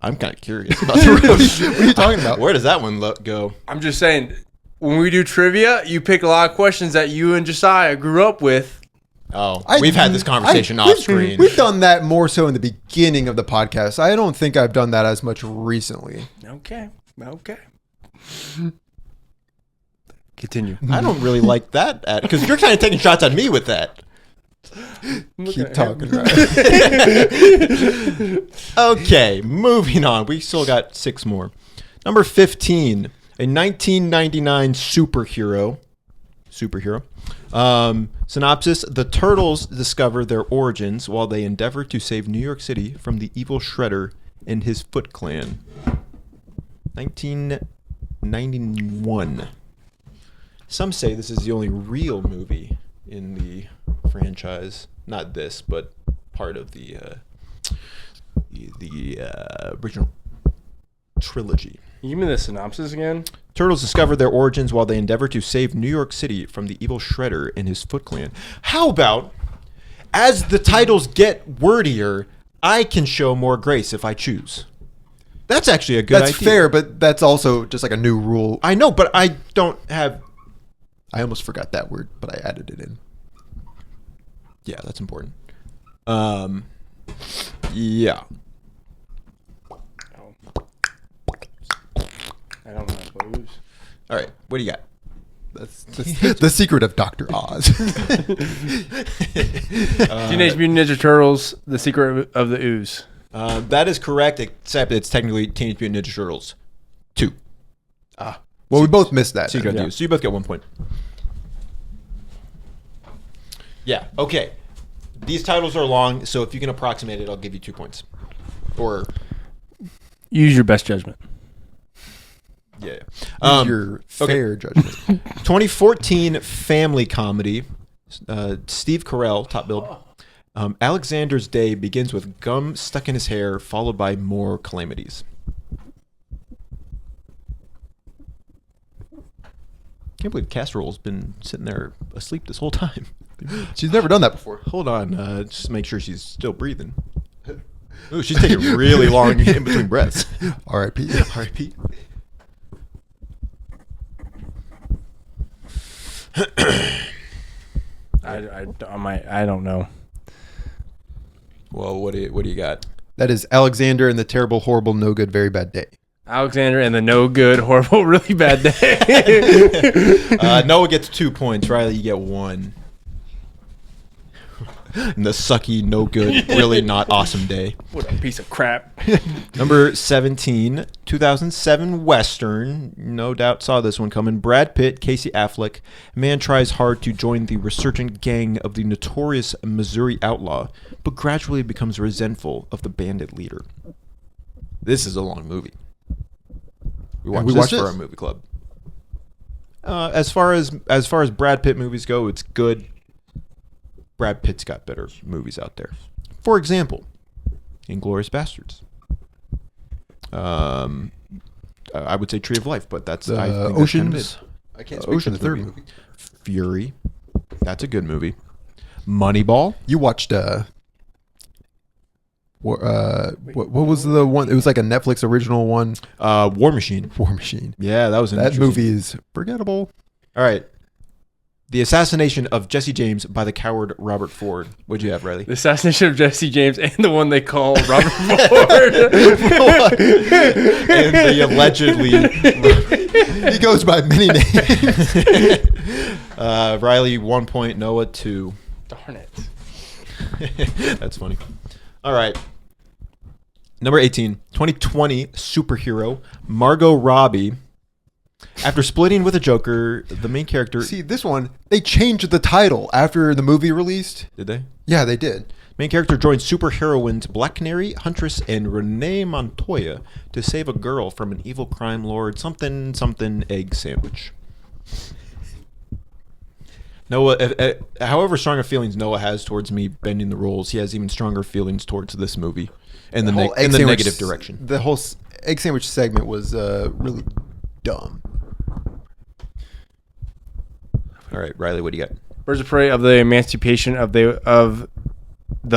I'm kind of curious about the road. What are you talking about? Where does that one go? I'm just saying, when we do trivia, you pick a lot of questions that you and Josiah grew up with. Oh, we've had this conversation off screen. We've done that more so in the beginning of the podcast. I don't think I've done that as much recently. Okay. Continue. I don't really like that because you're kind of taking shots at me with that. Keep talking, right? Okay, moving on. We still got 6 more. Number 15, a 1999 superhero. Synopsis: the Turtles discover their origins while they endeavor to save New York City from the evil Shredder and his Foot Clan. 1991. Some say this is the only real movie in the franchise. Not this, but part of the original trilogy. Give me the synopsis again. Turtles discover their origins while they endeavor to save New York City from the evil Shredder and his Foot Clan. How about, as the titles get wordier, I can show more grace if I choose. That's actually a good idea. That's fair, but that's also just like a new rule. I know, but I don't have... I almost forgot that word, but I added it in. Yeah, that's important. Yeah. I don't know clues. All right, what do you got? That's the secret of Dr. Oz. Teenage Mutant Ninja Turtles: The Secret of the Ooze. That is correct, except it's technically Teenage Mutant Ninja Turtles 2. Well, we both missed that. Secret of then. the Ooze. So you both get 1 point. Yeah, okay. These titles are long, so if you can approximate it, I'll give you 2 points. Or... Use your best judgment. Yeah. Your fair judgment. 2014 family comedy. Steve Carell, top billed. Alexander's day begins with gum stuck in his hair, followed by more calamities. Can't believe Casserole's been sitting there asleep this whole time. She's never done that before. Hold on, just make sure she's still breathing. Ooh, she's taking really long in between breaths. R.I.P. R.I.P. I don't know. Well, what do you got? That is Alexander and the Terrible, Horrible, No Good, Very Bad Day. Alexander and the no good, horrible, really bad day. Noah gets 2 points. Riley, you get 1. And the sucky, no good, really not awesome day. What a piece of crap. Number 17, 2007 Western. No doubt saw this one coming. Brad Pitt, Casey Affleck. Man tries hard to join the resurgent gang of the notorious Missouri outlaw, but gradually becomes resentful of the bandit leader. This is a long movie. We watched this for our movie club. As far as Brad Pitt movies go, it's good. Brad Pitt's got better movies out there. For example, Inglourious Bastards. I would say Tree of Life, but that's I think Oceans. That's kind of it. I can't speak Ocean, for the this third movie. movie. Fury. That's a good movie. Moneyball. You watched what was the one? It was like a Netflix original one. War Machine. War Machine. Yeah, that was an That interesting- movie is forgettable. All right. The Assassination of Jesse James by the coward Robert Ford. What'd you have, Riley? The Assassination of Jesse James and the one they call Robert Ford. And the allegedly... He goes by many names. Riley, 1 point. Noah, 2. Darn it. That's funny. All right. Number 18. 2020 superhero Margot Robbie. After splitting with a Joker, the main character... See, this one, they changed the title after the movie released. Did they? Yeah, they did. Main character joins superheroines Black Canary, Huntress, and Renee Montoya to save a girl from an evil crime lord, something egg sandwich. Noah, however strong of feelings Noah has towards me bending the rules, he has even stronger feelings towards this movie in the negative direction. The whole egg sandwich segment was really dumb. All right, Riley, what do you got? Birds of Prey of the Emancipation of the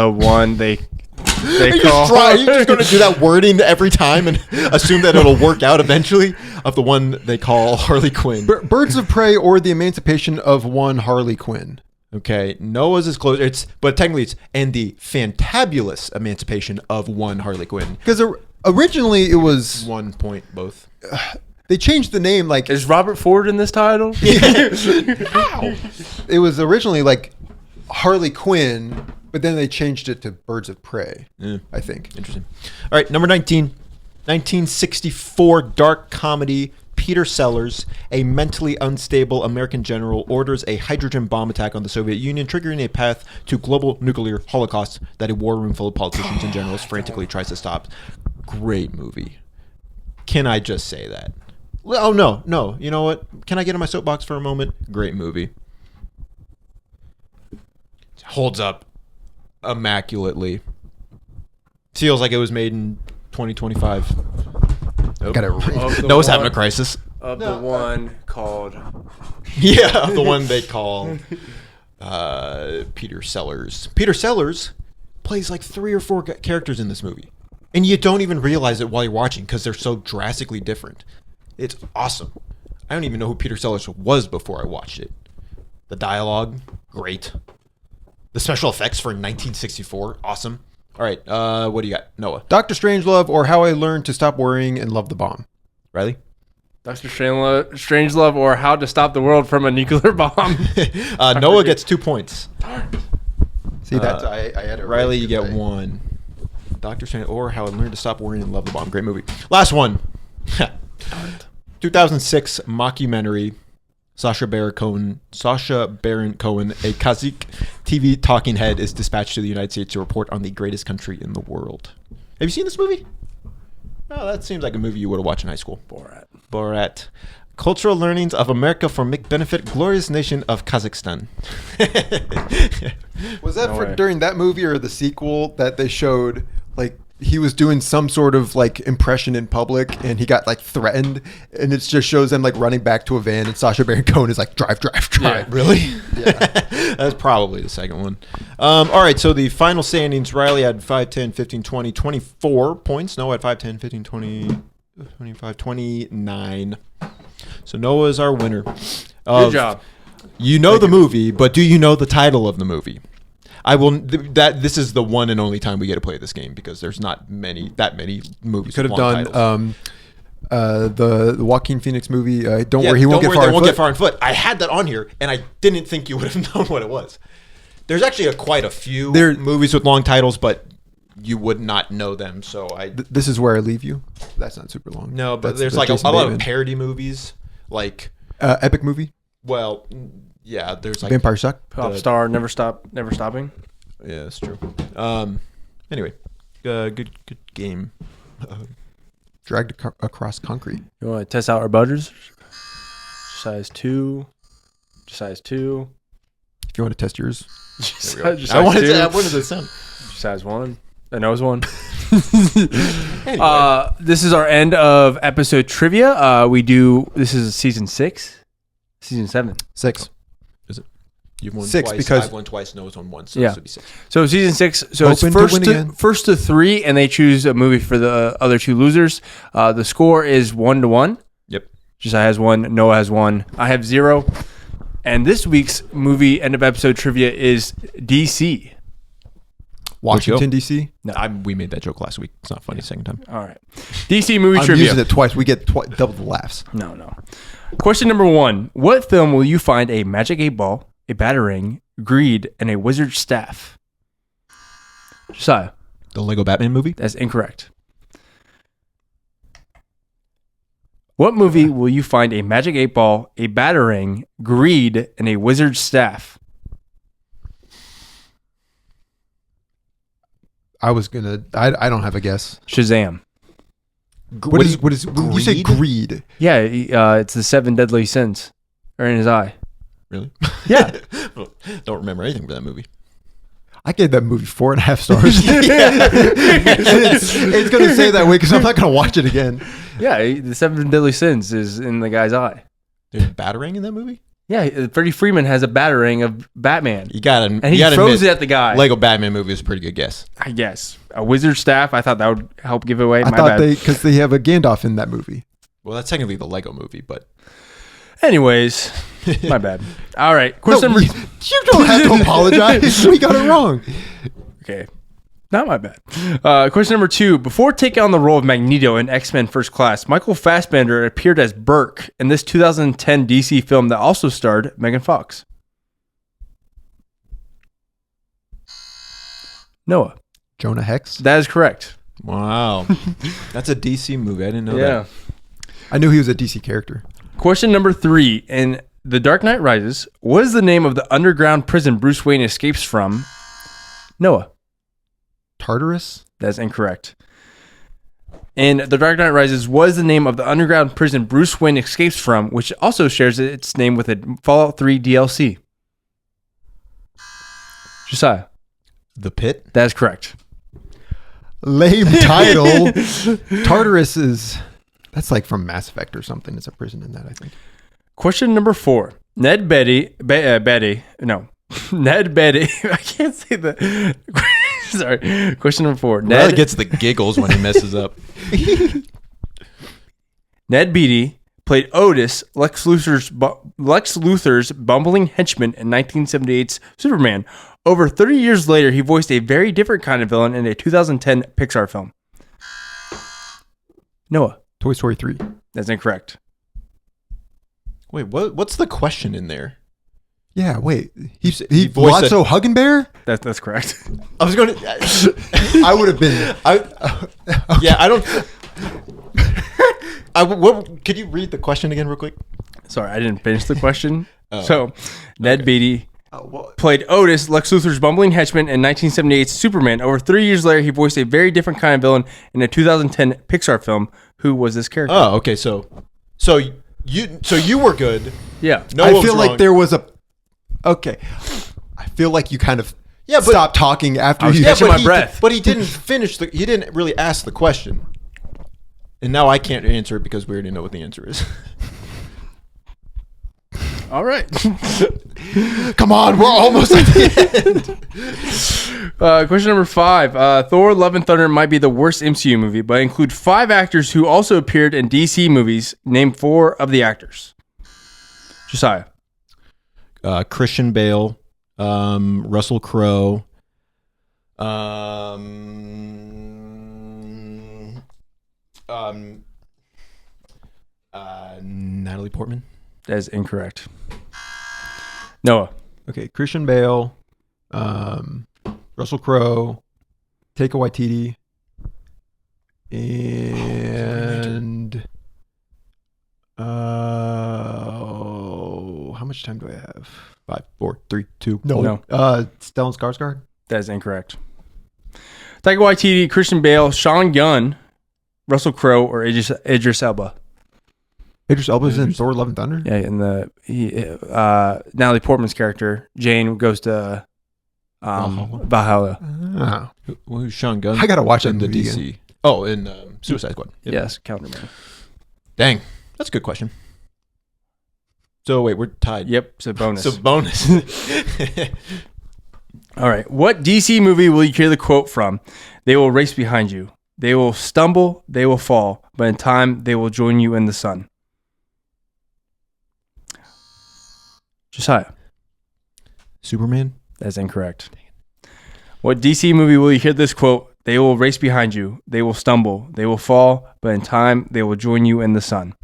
one they call. Are you just going to do that wording every time and assume that it'll work out eventually? Of the one they call Harley Quinn. Birds of Prey or the Emancipation of one Harley Quinn. Okay, Noah's is close. But technically it's and the fantabulous emancipation of one Harley Quinn. Because originally it was 1 point both. They changed the name like Is Robert Ford in this title? it was originally like Harley Quinn, but then they changed it to Birds of Prey. I think. Interesting. All right, number 19. 1964 dark comedy Peter Sellers, a mentally unstable American general, orders a hydrogen bomb attack on the Soviet Union, triggering a path to global nuclear holocaust that a war room full of politicians and generals frantically tries to stop. Great movie. Can I just say that? Oh, no. You know what? Can I get in my soapbox for a moment? Great movie. Holds up immaculately. Feels like it was made in 2025. Nope. Got it right. Noah's having a crisis. Of the one called... Yeah, the one they call Peter Sellers. Peter Sellers plays like 3 or 4 characters in this movie. And you don't even realize it while you're watching because they're so drastically different. It's awesome. I don't even know who Peter Sellers was before I watched it. The dialogue, great. The special effects for 1964, awesome. All right, what do you got, Noah? Dr. Strangelove or How I Learned to Stop Worrying and Love the Bomb. Riley? Dr. Strangelove or How to Stop the World from a Nuclear Bomb. Noah gets 2 points. See, that's I had it. Riley, you get 1. Dr. Strangelove or How I Learned to Stop Worrying and Love the Bomb. Great movie. Last one. 2006 mockumentary. Sacha Baron Cohen, a Kazakh TV talking head, is dispatched to the United States to report on the greatest country in the world. Have you seen this movie? Oh, that seems like a movie you would have watched in high school. Borat. Cultural Learnings of America for Benefit, Glorious Nation of Kazakhstan. Was that during that movie or the sequel that they showed, like, he was doing some sort of like impression in public and he got like threatened and it just shows them like running back to a van and Sacha Baron Cohen is like drive. Yeah, really? Yeah. That's probably the second one. All right, so the final standings, Riley had 5, 10, 15, 20, 24 points. Noah had 5, 10, 15, 20, 25, 29. So Noah is our winner. Good job. You know the movie, but do you know the title of the movie? I will. This is the one and only time we get to play this game because there's not that many movies. Could have done the Joaquin Phoenix movie. Don't worry, he won't get far on foot. I had that on here, and I didn't think you would have known what it was. There's actually quite a few movies with long titles, but you would not know them. So This Is Where I Leave You. That's not super long. No, but there's like a lot of parody movies, like epic movie. Well. Yeah, there's like Vampire Suck, Pop Star, Never Stopping. Yeah, that's true. Anyway, good game. Dragged across concrete. You want to test out our buzzers? Size 2. If you want to test yours, I wanted to sound. Size 1. I know it's 1. Anyway. This is our end of episode trivia. This is season 6, season 7. 6. You've won 6 twice. because I've won twice. Noah's won once. So yeah. this would be 6. So season 6. So Hoping it's first to 3, and they choose a movie for the other 2 losers. The score is 1-1. Yep. Josiah has 1. Noah has 1. I have 0. And this week's movie end of episode trivia is DC. Washington, D.C.? We made that joke last week. It's not funny second time. All right. DC movie I'm trivia. using it twice. We get double the laughs. No. Question number 1. What film will you find a magic 8-ball, a batarang, greed, and a wizard's staff? Josiah. The Lego Batman movie? That's incorrect. What movie will you find a magic 8-ball, a batarang, greed, and a wizard's staff? I don't have a guess. Shazam. What is when you say greed? Yeah, it's the 7 deadly sins. Are in his eye. Really? Yeah. Don't remember anything from that movie. I gave that movie 4.5 stars. It's going to say that way because I'm not going to watch it again. Yeah, the 7 deadly sins is in the guy's eye. There's a batarang in that movie? Yeah, Freddie Freeman has a batarang of Batman. You gotta And he throws it at the guy. Lego Batman movie is a pretty good guess. I guess. A wizard's staff, I thought that would help give it away. I thought because they have a Gandalf in that movie. Well, that's technically the Lego movie, but... Anyways, my bad. All right. Question number... You don't have to apologize. We got it wrong. Okay. Not my bad. Question number 2. Before taking on the role of Magneto in X-Men First Class, Michael Fassbender appeared as Burke in this 2010 DC film that also starred Megan Fox. Noah. Jonah Hex. That is correct. Wow. That's a DC movie. I didn't know that. I knew he was a DC character. Question number 3. In The Dark Knight Rises, what is the name of the underground prison Bruce Wayne escapes from? Noah. Tartarus? That's incorrect. In The Dark Knight Rises, what is the name of the underground prison Bruce Wayne escapes from, which also shares its name with a Fallout 3 DLC? Josiah. The Pit? That is correct. Lame title. Tartarus is... That's like from Mass Effect or something. It's a prison in that, I think. Question number 4. Ned Beatty. Ned Beatty. I can't say the... Sorry. Question number 4. Ned gets the giggles when he messes up. Ned Beatty played Otis, Lex Luthor's bumbling henchman in 1978's Superman. Over 30 years later, he voiced a very different kind of villain in a 2010 Pixar film. Noah. Toy Story 3. That's incorrect. Wait, what's the question in there? Yeah, wait. He voiced Lotso Huggenbear? That's correct. I was going to... I would have been... Yeah, I don't... Could you read the question again real quick? Sorry, I didn't finish the question. So, Ned Beatty played Otis, Lex Luthor's bumbling henchman in 1978's Superman. Over 3 years later, he voiced a very different kind of villain in a 2010 Pixar film. Who was this character? Oh, okay. So you were good. Yeah. I feel like there was a... Okay. I feel like you kind of stopped talking after you... catching my breath. But he didn't finish he didn't really ask the question. And now I can't answer it because we already know what the answer is. All right. Come on, we're almost at the end. Question number 5. Thor: Love and Thunder might be the worst MCU movie, but include 5 actors who also appeared in DC movies. Name 4 of the actors. Josiah. Christian Bale, Russell Crowe, Natalie Portman. That is incorrect. Noah. Okay, Christian Bale, Russell Crowe, Taika Waititi, and how much time do I have? 5, 4, 3, 2. No. Stellan Skarsgård. That is incorrect. Taika Waititi, Christian Bale, Sean Gunn, Russell Crowe, or Idris Elba. Idris Elba's in Thor: Love and Thunder? Yeah, and Natalie Portman's character, Jane, goes to Valhalla. Oh. Who's Sean Gunn? I gotta watch that in the movie DC. again. Oh, in Suicide Squad. Yep. Yes, Counterman. Dang, that's a good question. So wait, we're tied. Yep, it's a bonus. So bonus. All right. What DC movie will you hear the quote from? They will race behind you. They will stumble. They will fall. But in time, they will join you in the sun. Josiah. Superman. That's incorrect. What DC movie will you hear this quote? They will race behind you. They will stumble. They will fall. But in time, they will join you in the sun.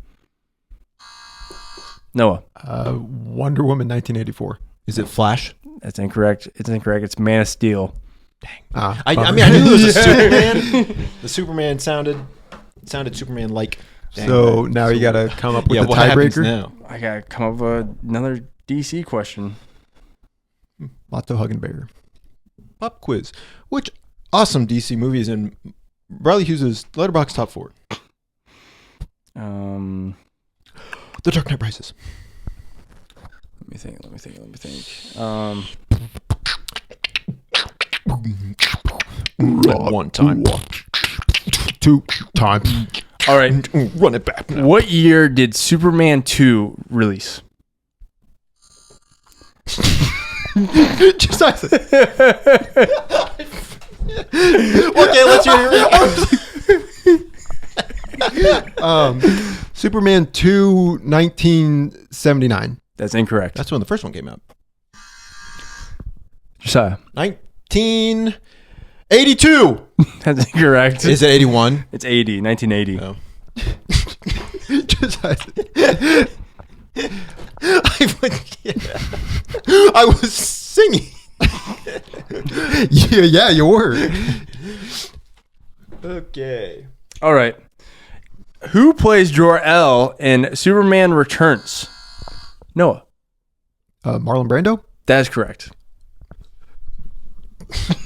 Noah. Wonder Woman 1984. Is it Flash? That's incorrect. It's incorrect. It's Man of Steel. I mean, I knew there was a Superman. The Superman sounded Superman-like. So now you got to come up with the what happens tiebreaker. now? I got to come up with another DC question. Lots of hugging bear. Pop quiz. Which awesome DC movie is in Riley Hughes' Letterboxd top 4? The Dark Knight Rises. Let me think. One time. 2 times. All right. Run it back now. What year did Superman 2 release? Just Okay, let's hear your Superman 2, 1979. That's incorrect. That's when the first one came out. Josiah. 1982. That's incorrect. Is it 81? It's 1980. Oh. I was singing. Yeah, you were. Okay. All right. Who plays Jor-El in Superman Returns? Noah. Marlon Brando? That is correct.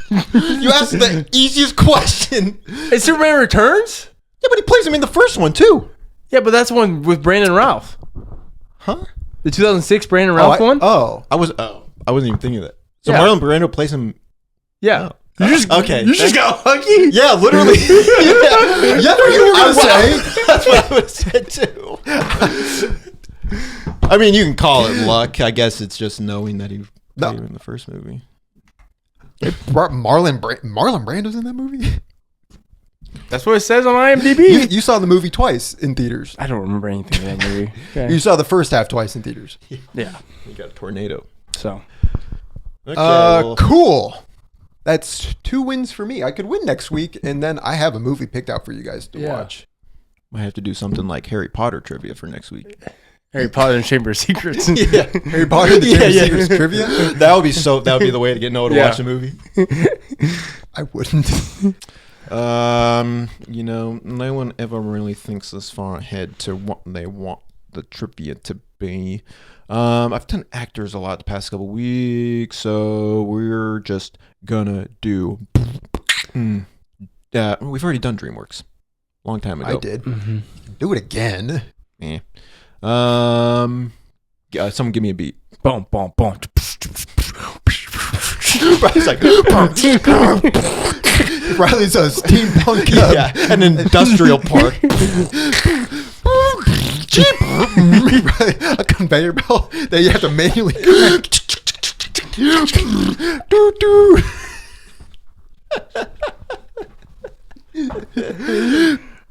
You asked the easiest question. It's Superman Returns? Yeah, but he plays him in the first one too. Yeah, but that's one with Brandon Routh. Huh? The 2006 Brandon Routh one? Oh. I wasn't even thinking of that. So Yeah. Marlon Brando plays him. Yeah. You just okay. You just got lucky? Yeah, literally. Yeah, That's what you were going to say. That's what I would have said too. I mean, you can call it luck. I guess it's just knowing that he played him in the first movie. Marlon Brando's in that movie? That's what it says on IMDb. You saw the movie twice in theaters. I don't remember anything of that movie. Okay. You saw the first half twice in theaters. Yeah. You got a tornado. So. Okay, cool. That's 2 wins for me. I could win next week, and then I have a movie picked out for you guys to watch. Might have to do something like Harry Potter trivia for next week. Harry Potter and Chamber of Secrets. Yeah, Harry Potter, the Chamber of Secrets trivia. That would be the way to get Noah to watch the movie. I wouldn't. No one ever really thinks this far ahead to what they want the trivia to be. I've done actors a lot the past couple weeks, so we're just gonna do. We've already done DreamWorks, long time ago. I did. Mm-hmm. Do it again. Yeah. Someone give me a beat. Boom, boom, boom. Riley's like, Riley's a steampunk yeah, an industrial park. A conveyor belt that you have to manually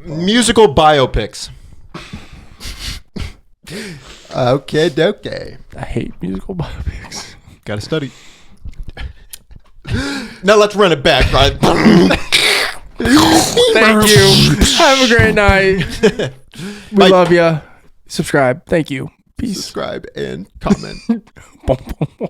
Musical biopics. Okay. I hate musical biopics. Gotta study. Now let's run it back, right? Thank you. Have a great night. We love you. Subscribe. Thank you. Peace. Subscribe and comment. Boom, boom, boom.